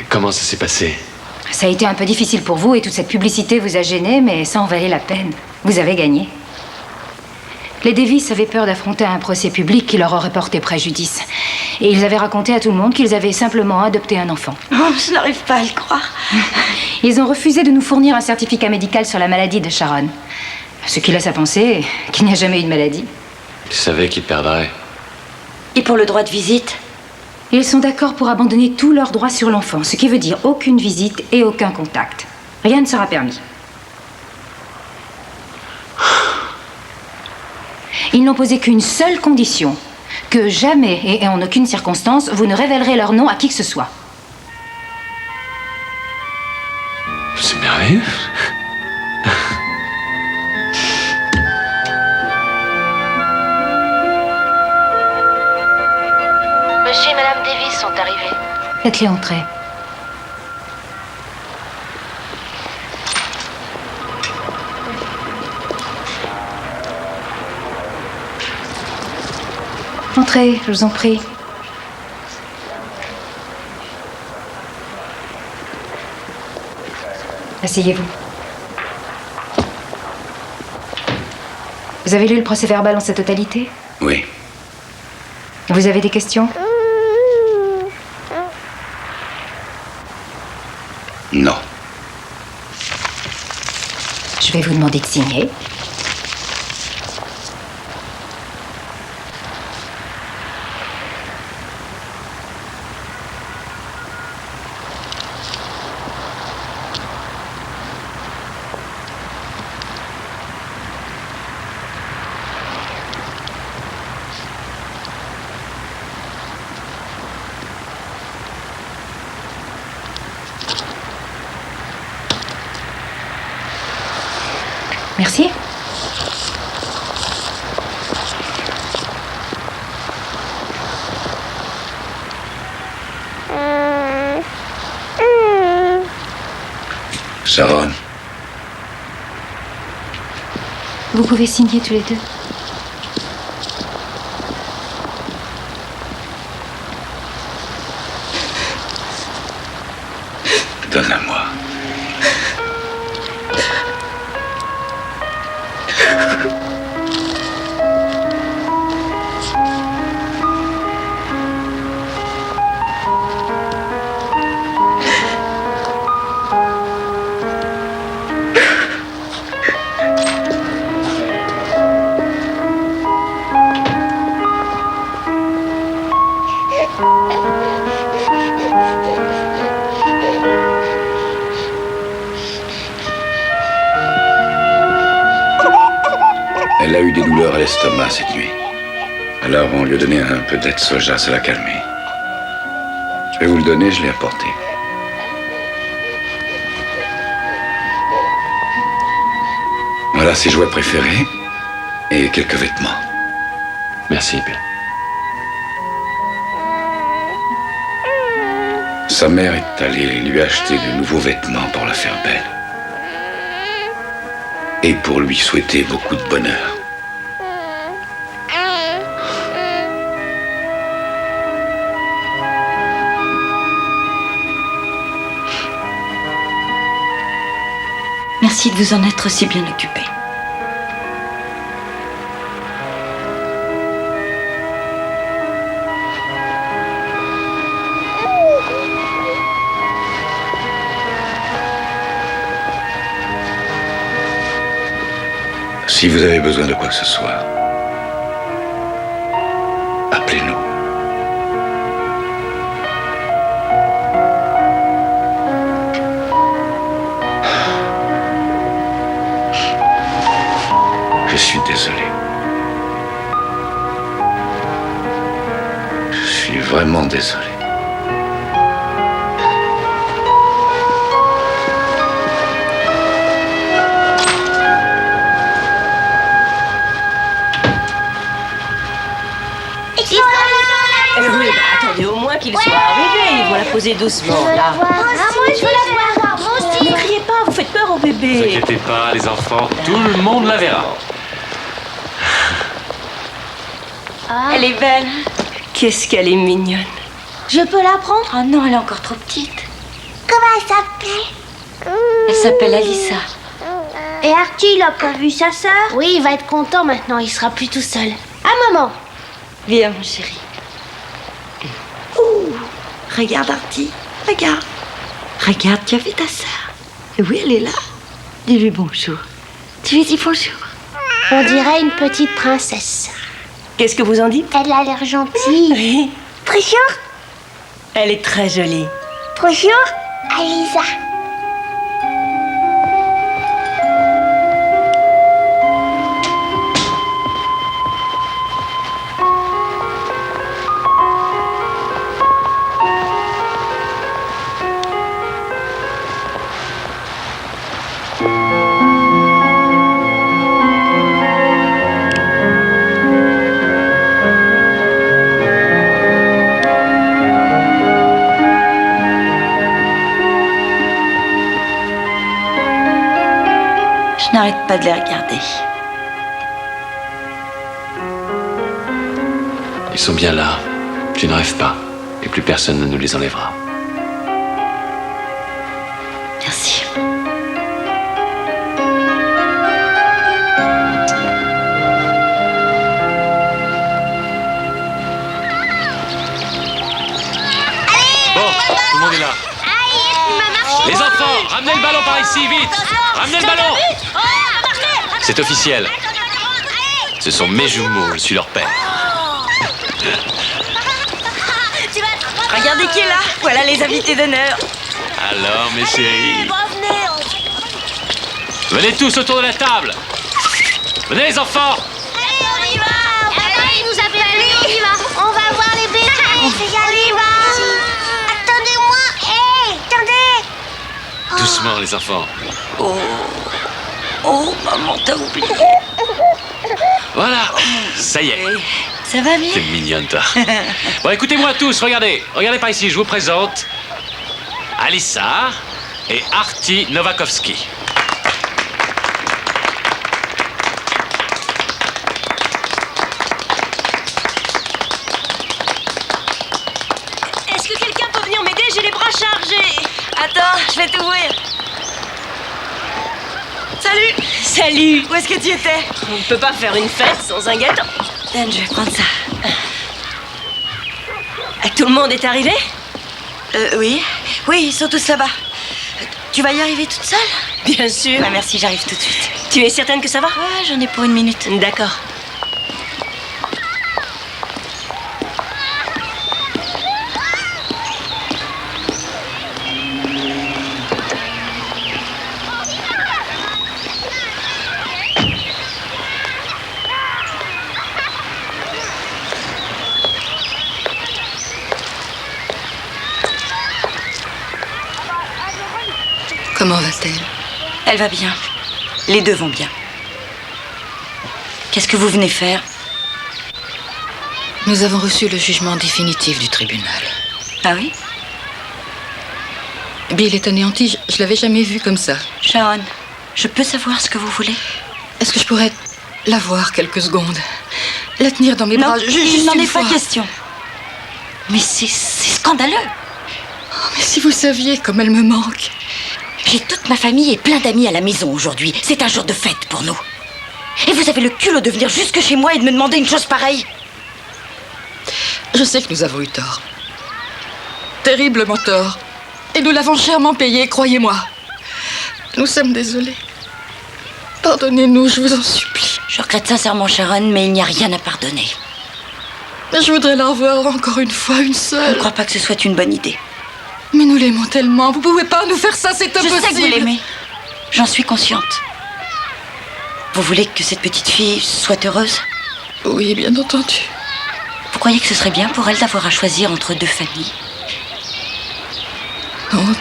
Comment ça s'est passé? Ça a été un peu difficile pour vous et toute cette publicité vous a gêné, mais ça en valait la peine. Vous avez gagné. Les Davis avaient peur d'affronter un procès public qui leur aurait porté préjudice. Et ils avaient raconté à tout le monde qu'ils avaient simplement adopté un enfant. Oh, je n'arrive pas à le croire. Ils ont refusé de nous fournir un certificat médical sur la maladie de Sharon. Ce qui laisse à penser qu'il n'y a jamais eu de maladie. Ils savaient qu'ils perdraient. Et pour le droit de visite? Ils sont d'accord pour abandonner tous leurs droits sur l'enfant, ce qui veut dire aucune visite et aucun contact. Rien ne sera permis. Ils n'ont posé qu'une seule condition, que jamais et en aucune circonstance vous ne révélerez leur nom à qui que ce soit. C'est merveilleux. Monsieur et Madame Davis sont arrivés. Faites-les entrer. Entrez, je vous en prie. Asseyez-vous. Vous avez lu le procès-verbal en sa totalité? Oui. Vous avez des questions? Non. Je vais vous demander de signer. Merci. Sharon, Vous pouvez signer tous les deux. donne-la-moi. Elle a eu des douleurs à l'estomac cette nuit. Alors on lui a donné un peu d'être soja, ça l'a calmé. Je vais vous le donner, je l'ai apporté. Voilà ses jouets préférés et quelques vêtements. Merci, Bill. Sa mère est allée lui acheter de nouveaux vêtements pour la faire belle. Et pour lui souhaiter beaucoup de bonheur. Merci de vous en être si bien occupé. Si vous avez besoin de quoi que ce soit, appelez-nous. Je suis désolé. Je suis vraiment désolé. Ils sont là. Oui, attendez au moins qu'ils soient arrivés. Ils vont la poser doucement, là. Moi aussi, je veux la voir. Moi aussi. Ne criez pas, vous faites peur au Ne vous bébé. inquiétez pas, les enfants, tout le monde la verra. Elle est belle. Qu'est-ce qu'elle est mignonne. Je peux la prendre? Oh non, elle est encore trop petite. Comment elle s'appelle? Elle s'appelle Alissa. Et Archie, il a pas vu sa sœur? Oui, il va être content maintenant, il sera plus tout seul. Ah, maman! Viens, mon chéri. Ouh, regarde, Artie. Regarde. Regarde, tu as vu ta sœur? Oui, elle est là. Dis-lui bonjour. Tu lui dis bonjour. On dirait une petite princesse. Qu'est-ce que vous en dites? Elle a l'air gentille. Oui. Bonjour. Elle est très jolie. Bonjour, Alissa. Je n'arrête pas de les regarder. Ils sont bien là. Tu ne rêves pas. Et plus personne ne nous les enlèvera. Merci. Bon, tout le monde est là. Les enfants, ramenez le ballon par ici, vite. Ramenez le ballon. C'est officiel. Ce sont mes jumeaux, je suis leur père. Regardez qui est là. Voilà les invités d'honneur. Alors, mes chéris. Venez tous autour de la table. Venez, les enfants. On y va. Allez, il nous appelle, on y va. On va voir les bébés. On y va. Attendez-moi. Hé, attendez. Doucement, les enfants. Oh, maman, t'as oublié. Voilà, ça y est. Ça va bien? T'es mignonne, toi. Bon, écoutez-moi tous, regardez. Regardez par ici, je vous présente Alissa et Artie Novakovsky. Est-ce que quelqu'un peut venir m'aider? J'ai les bras chargés. Attends, je vais t'ouvrir. Salut. Salut. Où est-ce que tu étais? On ne peut pas faire une fête sans un gâteau. Tiens, je vais prendre ça. Tout le monde est arrivé? Oui. Oui, ils sont tous là-bas. Tu vas y arriver toute seule? Bien sûr. Bah, merci, j'arrive tout de suite. Tu es certaine que ça va? Ouais, j'en ai pour 1 minute. D'accord. Comment va-t-elle? Elle va bien. Les deux vont bien. Qu'est-ce que vous venez faire? Nous avons reçu le jugement définitif du tribunal. Ah oui? Bill est anéanti, je l'avais jamais vu comme ça. Sharon, je peux savoir ce que vous voulez? Est-ce que je pourrais la voir quelques secondes? La tenir dans mes bras? Il n'en une est pas fois. question. Mais c'est scandaleux. Oh, mais si vous saviez comme elle me manque. J'ai toute ma famille et plein d'amis à la maison aujourd'hui. C'est un jour de fête pour nous. Et vous avez le culot de venir jusque chez moi et de me demander une chose pareille? Je sais que nous avons eu tort. Terriblement tort. Et nous l'avons chèrement payé, croyez-moi. Nous sommes désolés. Pardonnez-nous, je vous en supplie. Je regrette sincèrement, Sharon, mais il n'y a rien à pardonner. Mais je voudrais la revoir encore une fois, une seule. Je ne crois pas que ce soit une bonne idée. Mais nous l'aimons tellement. Vous pouvez pas nous faire ça, c'est impossible. Je sais que vous l'aimez. J'en suis consciente. Vous voulez que cette petite fille soit heureuse? Oui, bien entendu. Vous croyez que ce serait bien pour elle d'avoir à choisir entre deux familles? Non.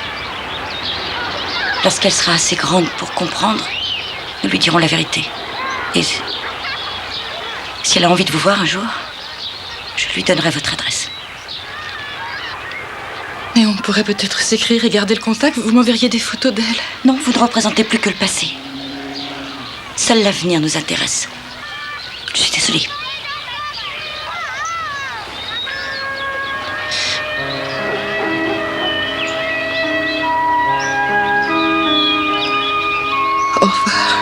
Lorsqu'elle sera assez grande pour comprendre, nous lui dirons la vérité. Et si elle a envie de vous voir un jour, je Je lui donnerai votre adresse. Et on pourrait peut-être s'écrire et garder le contact. Vous m'enverriez des photos d'elle. Non, vous ne représentez plus que le passé. Seul l'avenir nous intéresse. Je suis désolée. Au revoir.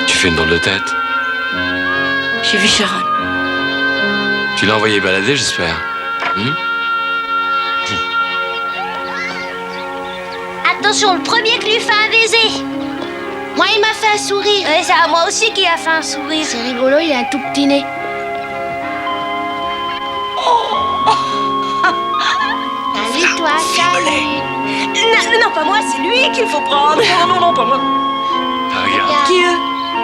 Tu fais une drôle de tête. J'ai vu Sharon. Tu l'as envoyé balader, j'espère. Attention, le premier qui lui fait un baiser. Moi, il m'a fait un sourire. Ouais, c'est à moi aussi qui a fait un sourire. C'est rigolo, il a un tout petit nez. Salut, toi, salut. Non, pas moi, c'est lui qu'il faut prendre. Non, pas moi. Ah, regarde. Qui eux?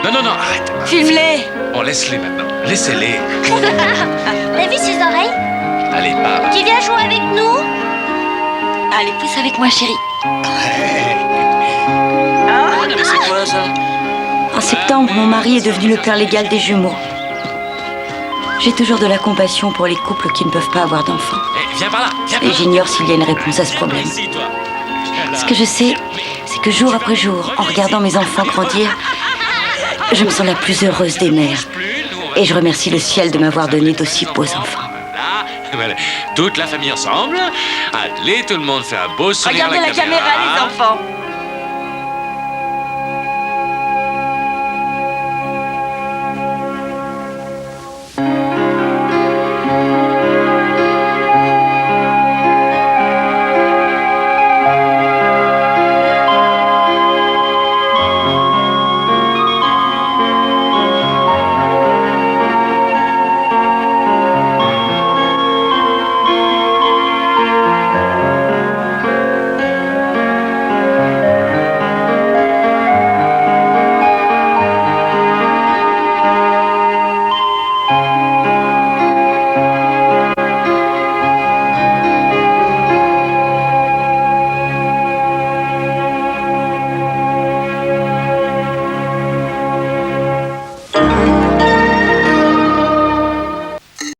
Non, arrête. Filme-les. Bon, laisse-les maintenant. Laissez-les. T'as vu ses oreilles? Allez, pars. Tu viens jouer avec nous? Allez, pousse avec moi, chérie. Ah, mais c'est quoi ça? En septembre, mon mari est devenu le père légal des jumeaux. J'ai toujours de la compassion pour les couples qui ne peuvent pas avoir d'enfants. Viens par là. Et j'ignore s'il y a une réponse à ce problème. Ce que je sais, c'est que jour après jour, en regardant mes enfants grandir, je me sens la plus heureuse des mères. Et je remercie le ciel de m'avoir donné d'aussi beaux enfants. Voilà. Toute la famille ensemble. Allez, tout le monde fait un beau sourire. Regardez la caméra, les enfants.